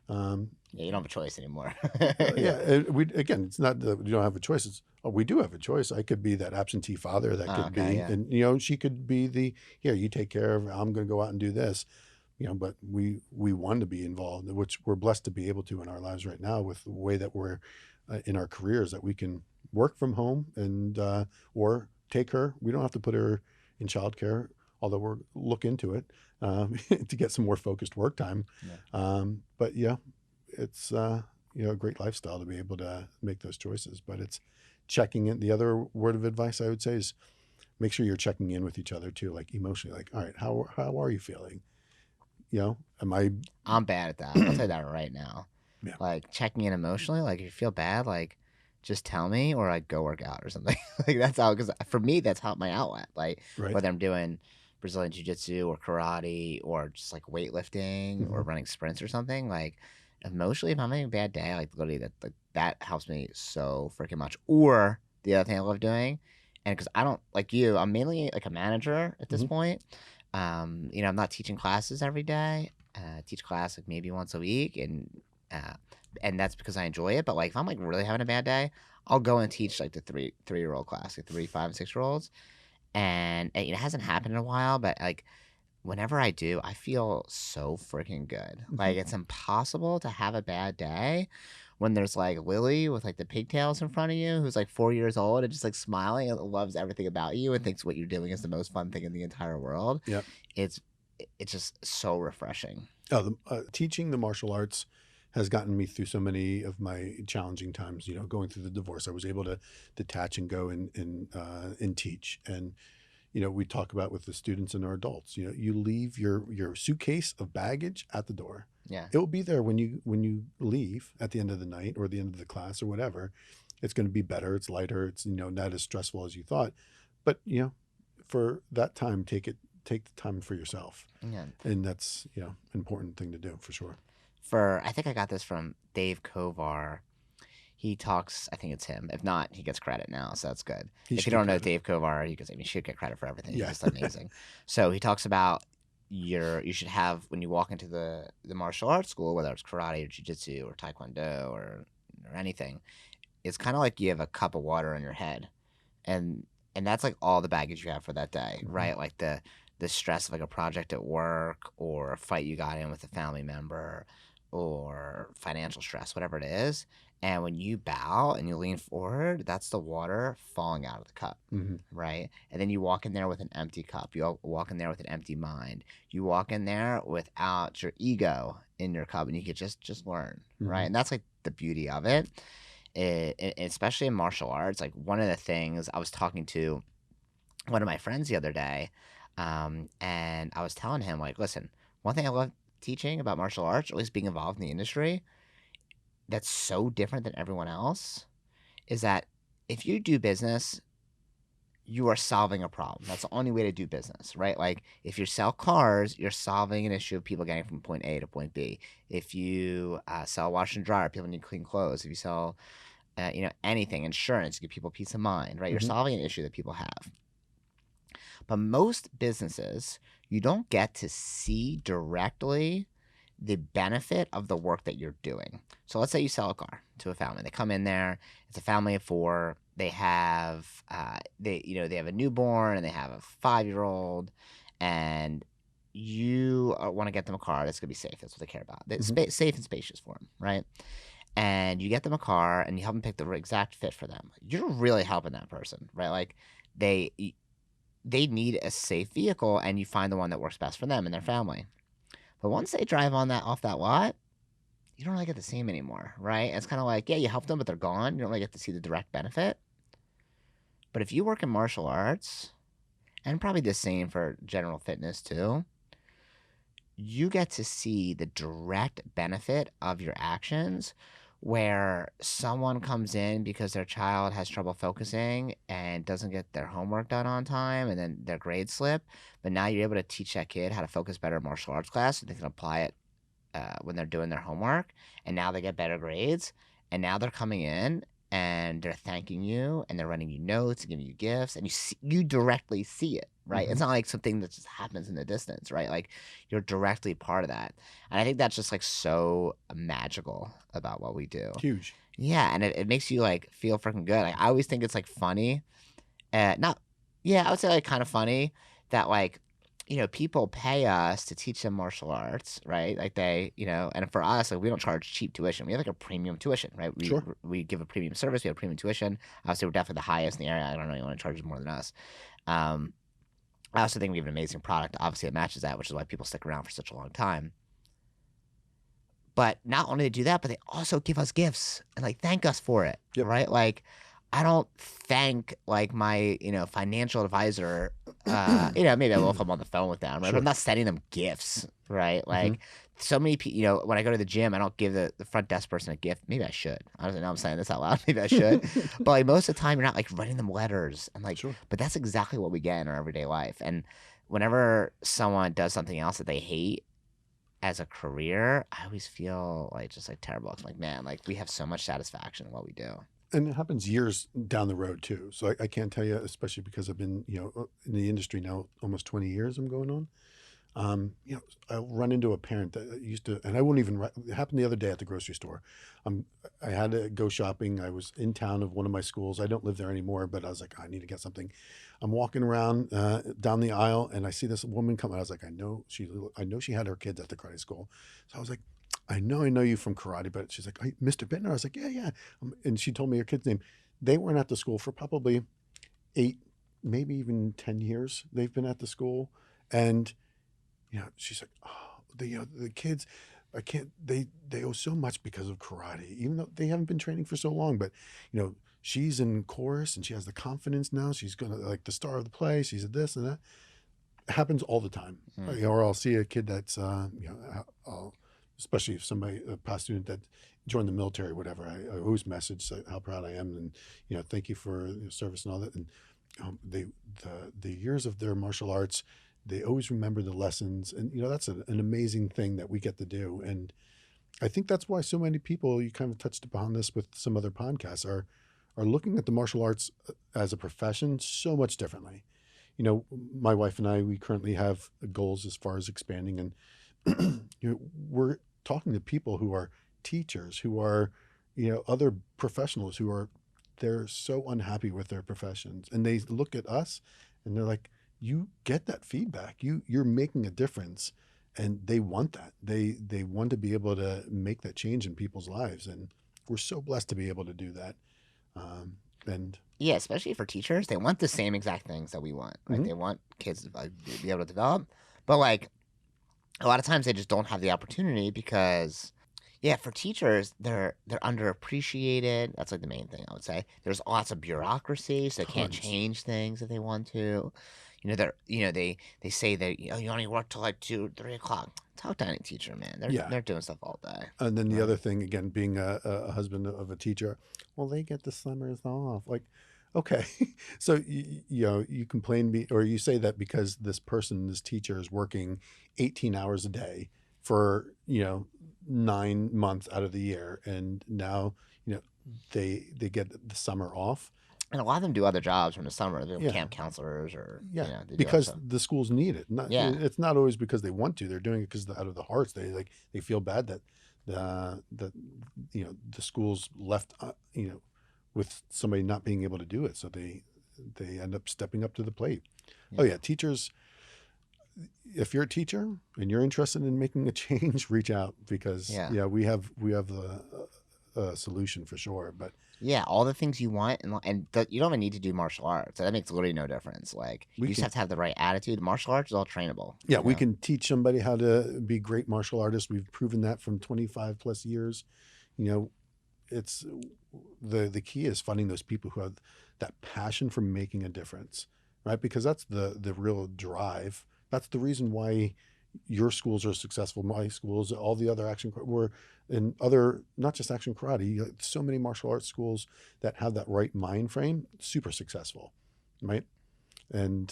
Yeah, you don't have a choice anymore. Yeah, again, it's not that we don't have a choice. We do have a choice. I could be that absentee father that Oh, could okay, be, yeah. and she could be here, you take care of, I'm going to go out and do this, but we want to be involved, which we're blessed to be able to in our lives right now with the way that we're in our careers, that we can work from home and or take her. We don't have to put her in childcare, although we're look into it to get some more focused work time. Yeah. But yeah, it's a great lifestyle to be able to make those choices. But it's checking in. The other word of advice I would say is make sure you're checking in with each other too, like emotionally. Like, all right, how are you feeling? Am I? I'm bad at that. I'll tell you that right now. Yeah. Like checking in emotionally, like if you feel bad, like just tell me, or like go work out or something. Like that's how, because for me, that's how my outlet. Like Right. whether I'm doing Brazilian Jiu-Jitsu or karate or just like weightlifting Hmm. or running sprints or something, like emotionally, if I'm having a bad day, like literally that helps me so freaking much. Or the other thing I love doing, and because I don't like you, I'm mainly like a manager at this Hmm. point. I'm not teaching classes every day. I teach class like maybe once a week, uh, and that's because I enjoy it. But like if I'm like really having a bad day, I'll go and teach like the three-year-old class, like 3, 5, and 6-year-olds, and it hasn't happened in a while, but like whenever I do, I feel so freaking good. Hmm. Like it's impossible to have a bad day when there's like Lily with like the pigtails in front of you, who's like 4 years old and just like smiling and loves everything about you and thinks what you're doing is the most fun thing in the entire world. Yeah. It's it's just so refreshing. Oh, teaching the martial arts has gotten me through so many of my challenging times. You know, going through the divorce, I was able to detach and go and teach. And you know, we talk about with the students and our adults. You know, you leave your suitcase of baggage at the door. Yeah. It will be there when you leave at the end of the night or the end of the class or whatever. It's going to be better. It's lighter. It's, you know, not as stressful as you thought. But you know, for that time, take the time for yourself, Yeah. and that's, you know, an important thing to do for sure. I think I got this from Dave Kovar. He talks, I think it's him. If not, he gets credit now, so that's good. He If should you get don't know credit. Dave Kovar, you should get credit for everything. He's Yeah. just amazing. So he talks about you should have when you walk into the martial arts school, whether it's karate or jiu-jitsu or taekwondo or anything, it's kind of like you have a cup of water on your head, and that's like all the baggage you have for that day, Hmm. right? Like the stress of like a project at work or a fight you got in with a family member or financial stress, whatever it is. And when you bow and you lean forward, that's the water falling out of the cup, Hmm. right? And then you walk in there with an empty cup. Walk in there with an empty mind. You walk in there without your ego in your cup, and you could just learn, right? Hmm. And that's like the beauty of it. Especially in martial arts, like one of the things I was talking to one of my friends the other day, and I was telling him like, listen, one thing I love teaching about martial arts, or at least being involved in the industry, that's so different than everyone else, is that if you do business, you are solving a problem. That's the only way to do business, right? Like if you sell cars, you're solving an issue of people getting from point A to point B. If you sell wash and dryer, people need clean clothes. If you sell anything, insurance, give people peace of mind, right? You're Hmm. solving an issue that people have. But most businesses, you don't get to see directly the benefit of the work that you're doing. So let's say you sell a car to a family. They come in there. It's a family of four. They have they have a newborn and they have a 5-year-old, and you want to get them a car that's gonna be safe. That's what they care about. Hmm. Safe and spacious for them, right? And you get them a car and you help them pick the exact fit for them. You're really helping that person, right? Like they they need a safe vehicle, and you find the one that works best for them and their family. But once they drive on that off that lot, you don't really get to see them anymore, right? It's kind of like, yeah, you help them, but they're gone. You don't really get to see the direct benefit. But if you work in martial arts, and probably the same for general fitness too, you get to see the direct benefit of your actions where someone comes in because their child has trouble focusing and doesn't get their homework done on time and then their grades slip. But now you're able to teach that kid how to focus better in martial arts class so they can apply it when they're doing their homework, and now they get better grades, and now they're coming in and they're thanking you and they're writing you notes and giving you gifts, and you directly see it, right? Hmm. It's not like something that just happens in the distance, right? Like you're directly part of that, and I think that's just like so magical about what we do. Huge. Yeah, and it makes you like feel freaking good. Like, I always think it's like funny, not yeah, I would say like kind of funny that like people pay us to teach them martial arts, right? Like and for us, like we don't charge cheap tuition. We have like a premium tuition, right? We Sure. we give a premium service. We have premium tuition. Obviously, we're definitely the highest in the area. I don't know anyone that charges more than us. Um, I also think we have an amazing product. Obviously, it matches that, which is why people stick around for such a long time. But not only they do that, but they also give us gifts and like thank us for it, Yep. right? Like I don't thank like my financial advisor. Maybe I will if I'm on the phone with them, right? But I'm Sure. not sending them gifts, right? Hmm. Like so many people, when I go to the gym, I don't give the front desk person a gift. Maybe I should. I don't know. I'm saying this out loud. Maybe I should. But like most of the time, you're not like writing them letters and like. Sure. But that's exactly what we get in our everyday life, and whenever someone does something else that they hate as a career, I always feel like just like terrible. I'm like, man, like we have so much satisfaction in what we do. And it happens years down the road too. So I can't tell you, especially because I've been, in the industry now almost 20 years. I'm going on. I'll run into a parent that used to, and I won't even. It happened the other day at the grocery store. Um, I had to go shopping. I was in town of one of my schools. I don't live there anymore, but I was like, I need to get something. I'm walking around down the aisle, and I see this woman come. I was like, I know she had her kids at the karate school. So I was like, I know you from karate, but she's like, hey, Mr. Bittner. I was like, yeah, yeah. And she told me her kid's name. They weren't at the school for probably 8, maybe even 10 years. They've been at the school, and she's like, oh, the kids, I can't. They owe so much because of karate, even though they haven't been training for so long. But she's in chorus and she has the confidence now. She's gonna like the star of the play. She's this and that. It happens all the time. Or I'll see a kid that's especially if somebody a past student that joined the military, or whatever. I always message how proud I am and thank you for your service and all that. And the years of their martial arts, they always remember the lessons, and that's an amazing thing that we get to do. And I think that's why so many people, you kind of touched upon this with some other podcasts, are looking at the martial arts as a profession so much differently. My wife and I, we currently have goals as far as expanding, and we're talking to people who are teachers, who are other professionals who are they're so unhappy with their professions, and they look at us and they're like, you get that feedback, you're making a difference, and they want that. They want to be able to make that change in people's lives, and we're so blessed to be able to do that. And Yeah, especially for teachers, they want the same exact things that we want. Like they want kids to be able to develop, but like a lot of times they just don't have the opportunity because, yeah, for teachers they're underappreciated. That's like the main thing I would say. There's lots of bureaucracy, so they can't tons. change things if they want to. They say that you only work till like 2, 3 o'clock. Talk to any teacher, man. They're Yeah. they're doing stuff all day. And then the Right. other thing, again, being a husband of a teacher, well, they get the summers off. Like, okay, so you complain or you say that because this teacher is working 18 hours a day for 9 months out of the year, and now they get the summer off. And a lot of them do other jobs in the summer. They're Yeah, camp counselors or yeah, they do other because stuff. the schools need it. Yeah. It's not always because they want to. They're doing it because out of the hearts. They feel bad that the schools left with somebody not being able to do it, so they end up stepping up to the plate. Oh yeah, teachers. If you're a teacher and you're interested in making a change, reach out, because Yeah. we have a solution for sure. But Yeah, all the things you want, you don't even need to do martial arts. That makes literally no difference. Like we you just can have to have the right attitude. Martial arts is all trainable. Yeah, we can teach somebody how to be great martial artists. We've proven that from 25 plus years. It's the key is finding those people who have that passion for making a difference, right? Because that's the real drive. That's the reason why your schools are successful. My schools, all the other were in other, not just action karate. So many martial arts schools that have that right mind frame, super successful, right? And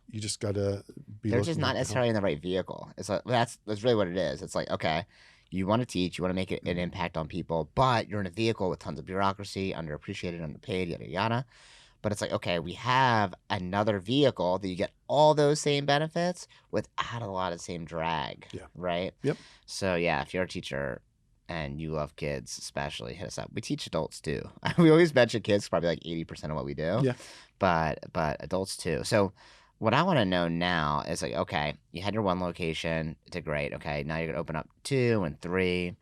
you just gotta be They're just looking not to help. necessarily in the right vehicle. It's like that's really what it is. It's like, okay, you want to teach, you want to make an impact on people, but you're in a vehicle with tons of bureaucracy, underappreciated, underpaid, yada yada. But it's like, okay, we have another vehicle that you get all those same benefits without a lot of the same drag, Yeah. right? Yep. So yeah, if you're a teacher and you love kids, especially, hit us up. We teach adults too. We always mention kids, probably like 80% of what we do. Yeah. But adults too. So what I want to know now is like, okay, you had your one location, did great. Okay, now you're gonna open up 2 and 3.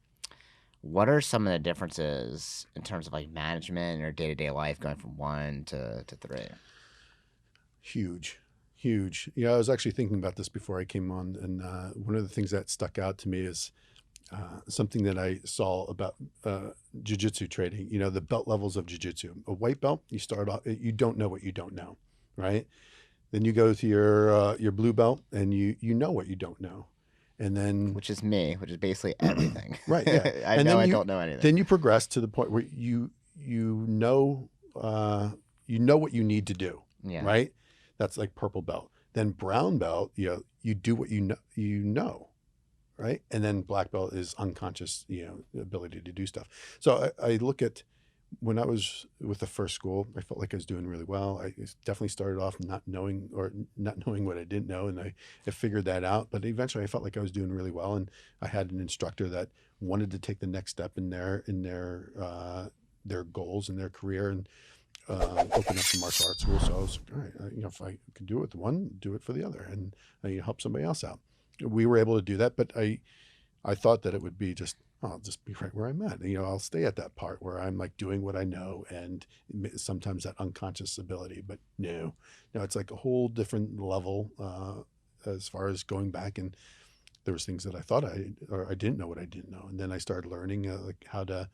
What are some of the differences in terms of like management or day-to-day life going from 1 to 3? Huge, huge. I was actually thinking about this before I came on, and one of the things that stuck out to me is something that I saw about jiu-jitsu training. The belt levels of jiu-jitsu. A white belt, you start off, you don't know what you don't know, right? Then you go to your blue belt, and you know what you don't know, and then Which is me, which is basically everything. right, yeah, I and know then I don't know anything. then you progress to the point where you know what you need to do, Yeah. right? That's like purple belt. Then brown belt, you do what you know, right? And then black belt is unconscious, ability to do stuff. So I look at when I was with the first school, I felt like I was doing really well. I definitely started off not knowing what I didn't know, and I figured that out. But eventually, I felt like I was doing really well, and I had an instructor that wanted to take the next step in their goals in their career and open up the martial arts school. So I was like, all right, if I could do it with one, do it for the other, and help somebody else out. We were able to do that, but I thought that it would be just, oh, I'll just be right where I'm at. I'll stay at that part where I'm like doing what I know and sometimes that unconscious ability. But no, it's like a whole different level as far as going back. And there was things that I thought I didn't know what I didn't know. And then I started learning like how to,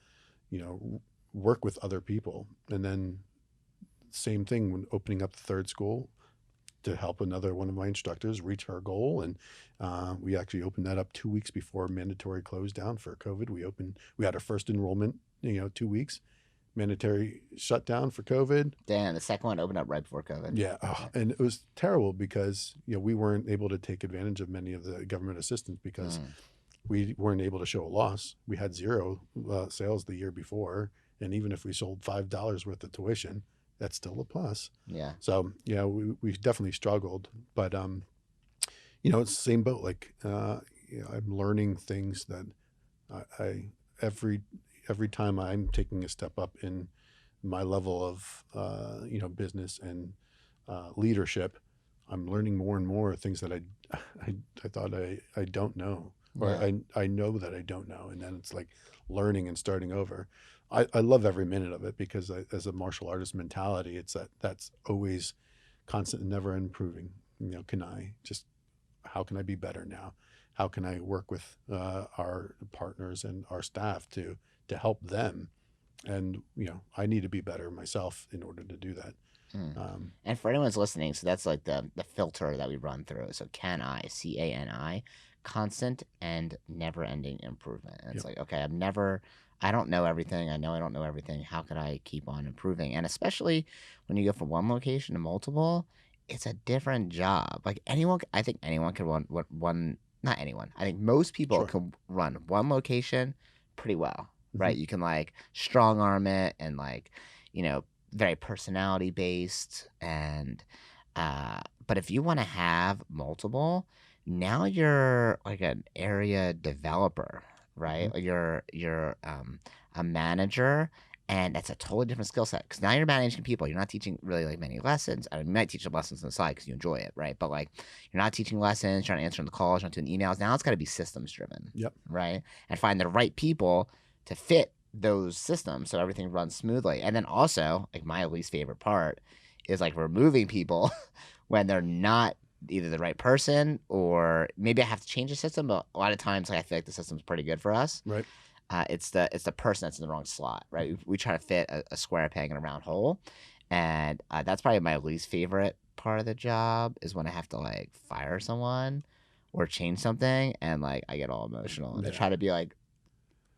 you know, work with other people. And then same thing when opening up the third school to help another one of my instructors reach her goal. And we actually opened that up 2 weeks before mandatory closed down for COVID. We had our first enrollment, 2 weeks, mandatory shutdown for COVID. Damn, the second one opened up right before COVID. Yeah. And it was terrible because, we weren't able to take advantage of many of the government assistance because we weren't able to show a loss. We had zero sales the year before. And even if we sold $5 worth of tuition, that's still a plus. Yeah. So we definitely struggled, but it's the same boat. Like I'm learning things that I every time I'm taking a step up in my level of business and leadership, I'm learning more and more things that I thought I don't know, or Yeah. I know that I don't know, and then it's like learning and starting over. I love every minute of it because as a martial artist mentality, it's that's always constant and never improving. How can I be better now? How can I work with our partners and our staff to help them? And I need to be better myself in order to do that. Mm. Um, And for anyone's listening, so that's like the filter that we run through. So CANI, constant and never ending improvement. And it's yep. like, okay, I don't know everything. I know I don't know everything. How could I keep on improving? And especially when you go from one location to multiple, it's a different job. Like I think anyone could run one, not anyone. I think most people Sure. can run one location pretty well, Hmm. right? You can like strong arm it and like, you know, very personality based but if you want to have multiple, now you're like an area developer, right? Hmm. Or you're a manager, and that's a totally different skill set because now you're managing people. You're not teaching really like many lessons. I mean, you might teach some lessons on the side because you enjoy it, right? But like you're not teaching lessons, trying to answer the calls, you're not doing emails. Now it's got to be systems driven, Yep. right? And find the right people to fit those systems so everything runs smoothly. And then also, like my least favorite part is like removing people when they're not either the right person or maybe I have to change the system. But a lot of times, like I feel like the system's pretty good for us. Right. It's the person that's in the wrong slot, right? We try to fit a square peg in a round hole, and that's probably my least favorite part of the job is when I have to like fire someone or change something, and like I get all emotional and I Yeah. try to be like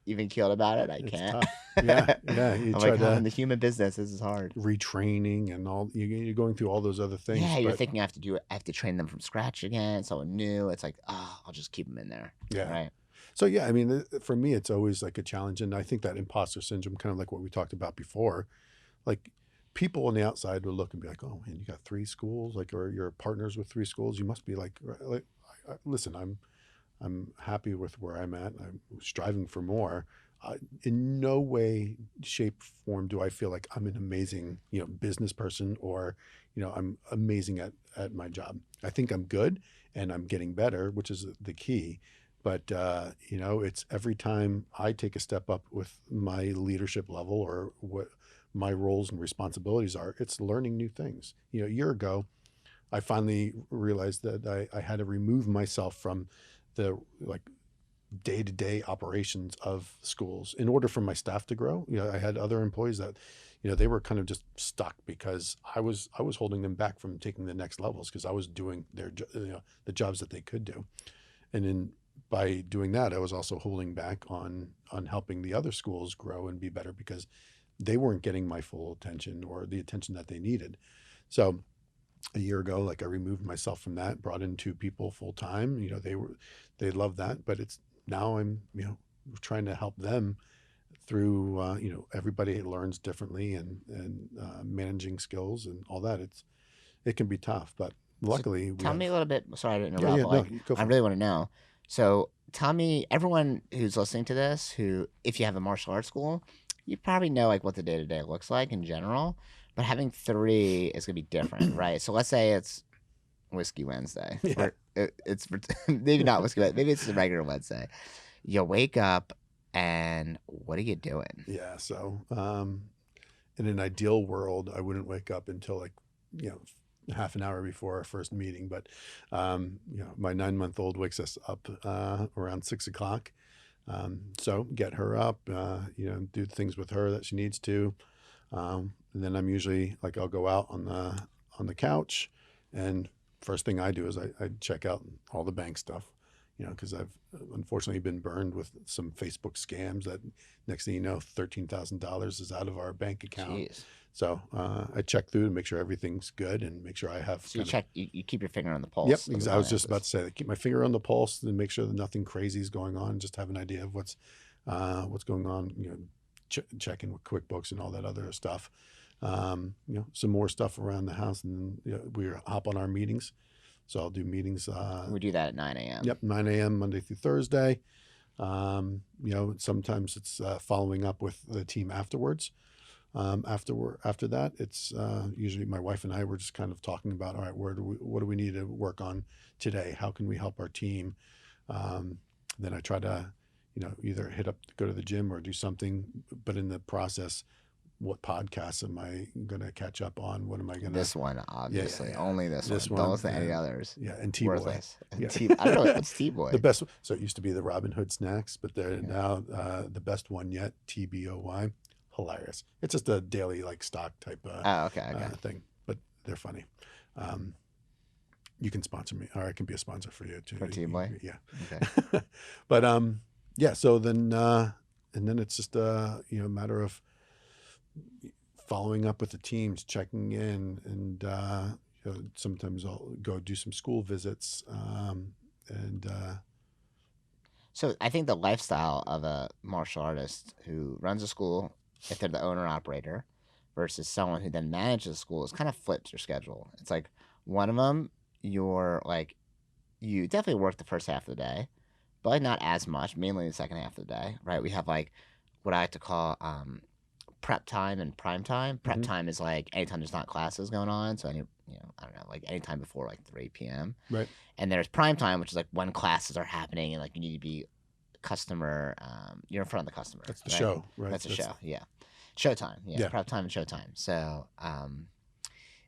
even keeled about it. I It's can't. tough. Yeah. Yeah. You I'm try like, oh, to in the human business, this is hard. retraining and all you're going through all those other things, Yeah, you're but thinking I have to do it. I have to train them from scratch again, someone new. It's like, oh, I'll just keep them in there, yeah. right? So yeah, I mean, for me, it's always like a challenge, and I think that imposter syndrome, kind of like what we talked about before, like people on the outside will look and be like, "Oh man, you got three schools, like, or you're partners with three schools. You must be like, listen, I'm happy with where I'm at. I'm striving for more. In no way, shape, form do I feel like I'm an amazing, business person or, I'm amazing at my job. I think I'm good and I'm getting better, which is the key. But it's every time I take a step up with my leadership level or what my roles and responsibilities are, it's learning new things. A year ago, I finally realized that I had to remove myself from the like day-to-day operations of schools in order for my staff to grow. I had other employees that, they were kind of just stuck because I was holding them back from taking the next levels because I was doing the jobs that they could do. And then by doing that, I was also holding back on helping the other schools grow and be better because they weren't getting my full attention or the attention that they needed. So a year ago. Like I removed myself from that, brought in two people full time. They love that, but it's now I'm, trying to help them through, everybody learns differently and managing skills and all that. It can be tough, but So luckily we tell me have, a little bit. Sorry to yeah, interrupt, yeah, but no, like you go I for it. really want to know. So tell me, everyone who's listening to this, who if you have a martial arts school, you probably know like what the day to day looks like in general. But having three is gonna be different, right? So let's say it's Whiskey Wednesday, Yeah. or it's maybe not Whiskey Wednesday, maybe it's a regular Wednesday. You wake up, and what are you doing? Yeah. So, in an ideal world, I wouldn't wake up until like, you know, half an hour before our first meeting. But, my 9-month-old wakes us up around 6 o'clock. So get her up, do things with her that she needs to. And then I'm usually like, I'll go out on the couch, and first thing I do is I check out all the bank stuff, because I've unfortunately been burned with some Facebook scams that next thing you know, $13,000 is out of our bank account. Jeez. So I check through to make sure everything's good and make sure I have So you kind of. check, you keep your finger on the Yep, pulse of the I was just about finances. to say that. Keep my finger on the pulse and make sure that nothing crazy is going on. Just have an idea of what's going on. Checking with QuickBooks and all that other stuff. Some more stuff around the house, and then we hop on our meetings. So I'll do meetings. We do that at 9 a.m. Yep, 9 a.m. Monday through Thursday. Sometimes it's following up with the team afterwards. After that, it's usually my wife and I were just kind of talking about, all right, what do we need to work on today? How can we help our team? Then I try to, either go to the gym or do something. But in the process, what podcasts am I going to catch up on? What am I going to? This one, Yeah, yeah, obviously, yeah. only this This one. Don't one, listen to any and others. yeah, and T Boy. Worthless. Yeah, I don't know what's T the Boy. best. So it used to be the Robin Hood snacks, but they're Yeah. now the best one yet. TBOY, hilarious. It's just a daily like stock type Oh, okay, okay. thing, but they're funny. Um, you can sponsor me, or I can be a sponsor for you too. For T Boy. Yeah, Okay. but yeah. So then, and then it's just a matter of following up with the teams, checking in, and sometimes I'll go do some school visits, and So I think the lifestyle of a martial artist who runs a school, if they're the owner operator, versus someone who then manages a school, is kind of flips your schedule. It's like one of them, you're like, you definitely work the first half of the day, but like not as much, mainly the second half of the day, right? We have like what I like to call prep time and prime time. Prep Mhm. time is like anytime there's not classes going on, so I don't know, like anytime before like 3 p.m. right. And there's prime time, which is like when classes are happening and like you need to be customer, you're in front of the customer, That's the right? show, right? That's a show, yeah. Showtime, yeah, Yeah. prep time and showtime. So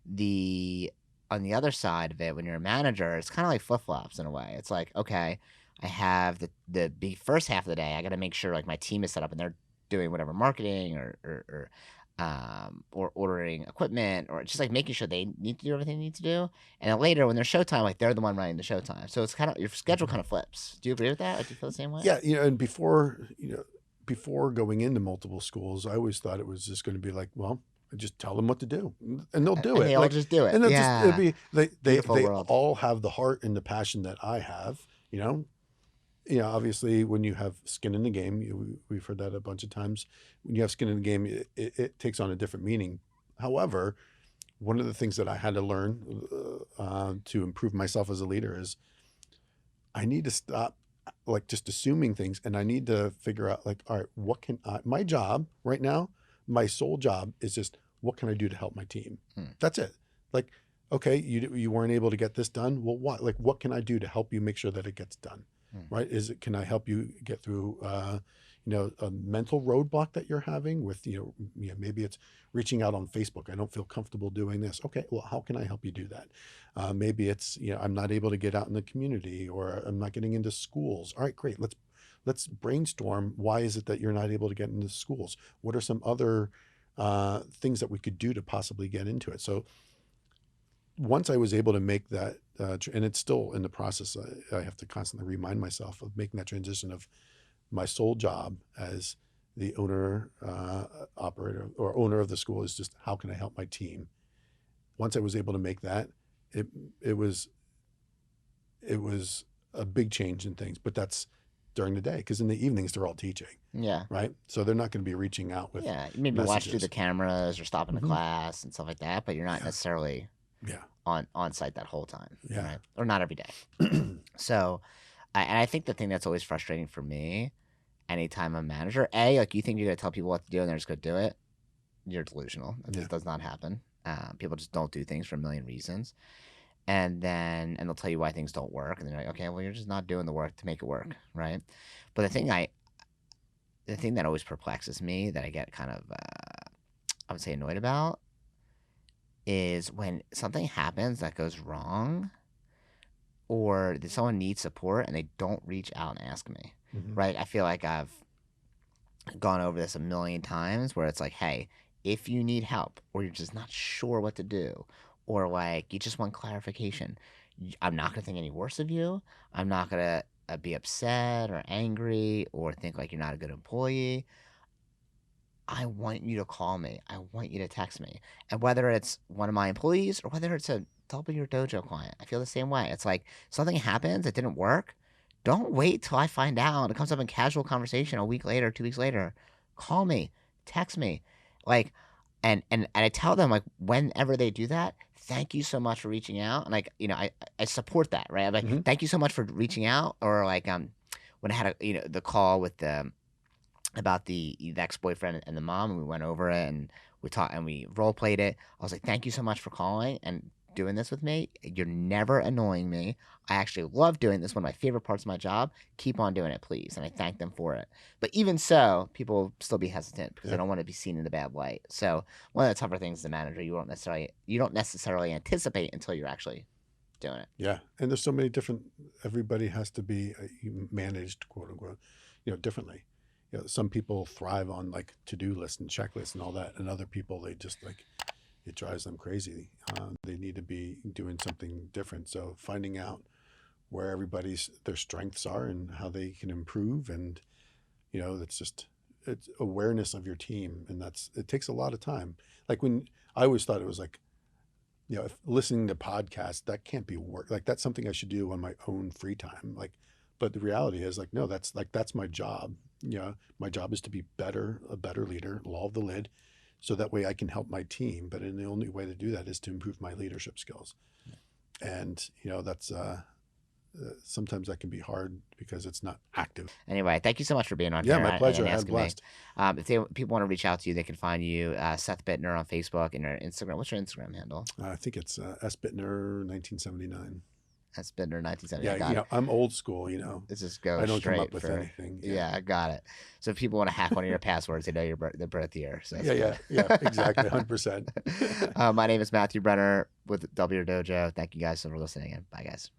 the on the other side of it, when you're a manager, it's kind of like flip flops in a way. It's like, okay, I have the first half of the day, I got to make sure like my team is set up and they're doing whatever marketing or ordering equipment or just like making sure they need to do everything they need to do. And then later when there's showtime, like they're the one running the showtime. So it's kind of your schedule kind of flips. Do you agree with that? Like, do you feel the same way? Yeah, and before going into multiple schools, I always thought it was just going to be like, well, I just tell them what to do, and they'll do And it. they all Like, just do it. and it'll Yeah. be Beautiful they world. all have the heart and the passion that I have. Obviously, when you have skin in the game, we've heard that a bunch of times. When you have skin in the game, it takes on a different meaning. However, one of the things that I had to learn to improve myself as a leader is I need to stop like just assuming things, and I need to figure out like, all right, my job right now, my sole job is just what can I do to help my team? Hmm. That's it. Like, okay, you weren't able to get this done. Well, what can I do to help you make sure that it gets done? Right? Can I help you get through a mental roadblock that you're having with maybe it's reaching out on Facebook. I don't feel comfortable doing this. Okay, well, how can I help you do that? Maybe it's I'm not able to get out in the community, or I'm not getting into schools. All right, great. Let's brainstorm. Why is it that you're not able to get into schools? What are some other things that we could do to possibly get into it? So once I was able to make that, and it's still in the process, I have to constantly remind myself of making that transition of my sole job as the owner, operator, or owner of the school is just how can I help my team? Once I was able to make that, it it was it was a big change in things, but that's during the day because in the evenings they're all teaching, Yeah. right? So they're not going to be reaching out with Yeah. You maybe watch through the messages. cameras or stop in the Hmm. class and stuff like that, but you're not Yeah, necessarily yeah, on site that whole time, yeah. right? Or not every day. So, and I think the thing that's always frustrating for me, anytime I'm a manager, like you think you're gonna tell people what to do and they're just gonna do it, you're delusional. That Yeah, just does not happen. People just don't do things for a million reasons, and they'll tell you why things don't work, and they're like, okay, well, you're just not doing the work to make it work, right? But the thing that always perplexes me, that I get kind of, I would say, annoyed about, is when something happens that goes wrong, or that someone needs support and they don't reach out and ask me, hmm, right? I feel like I've gone over this a million times where it's like, hey, if you need help or you're just not sure what to do, or like you just want clarification, I'm not going to think any worse of you. I'm not going to be upset or angry or think like you're not a good employee. I want you to call me. I want you to text me. And whether it's one of my employees or whether it's a W Dojo client, I feel the same way. It's like something happens, it didn't work. Don't wait till I find out. It comes up in casual conversation a week later, 2 weeks later. Call me, text me. Like, and I tell them, like, whenever they do that, thank you so much for reaching out. And like, I support that, right? I'm like, hmm, thank you so much for reaching out. Or like when I had the call with the about the ex-boyfriend and the mom, and we went over it and we talked and we role played it. I was like, thank you so much for calling and doing this with me. You're never annoying me. I actually love doing this. One of my favorite parts of my job. Keep on doing it, please. And I thank them for it. But even so, people will still be hesitant because they yeah, don't want to be seen in a bad light. So one of the tougher things as a manager, you don't necessarily anticipate until you're actually doing it. yeah. And there's so many different. Everybody has to be managed, quote unquote, differently. Some people thrive on like to-do lists and checklists and all that, and other people they just like it drives them crazy. They need to be doing something different. So finding out where everybody's their strengths are and how they can improve, and it's just it's awareness of your team, and it takes a lot of time. Like when I always thought it was like if listening to podcasts, that can't be work. Like that's something I should do on my own free time. Like, but the reality is like, no, that's my job. My job is to be a better leader, law of the lid, so that way I can help my team. But the only way to do that is to improve my leadership skills. And that's sometimes that can be hard because it's not active. Anyway, thank you so much for being on Yeah, here my and pleasure. I had asking me. blessed. If people want to reach out to you, they can find you, Seth Bittner on Facebook and your Instagram. What's your Instagram handle? I think it's S. Bittner, 1979. That's Bittner 1970. I Yeah, got it. I'm old school. Let's just I go don't come straight up with for. anything. Yeah. Yeah, I got it. So if people want to hack one of your passwords, they know the birth year. So that's Yeah, good. yeah, exactly, 100%. My name is Matthew Brenner with W Dojo. Thank you guys for listening, and bye, guys.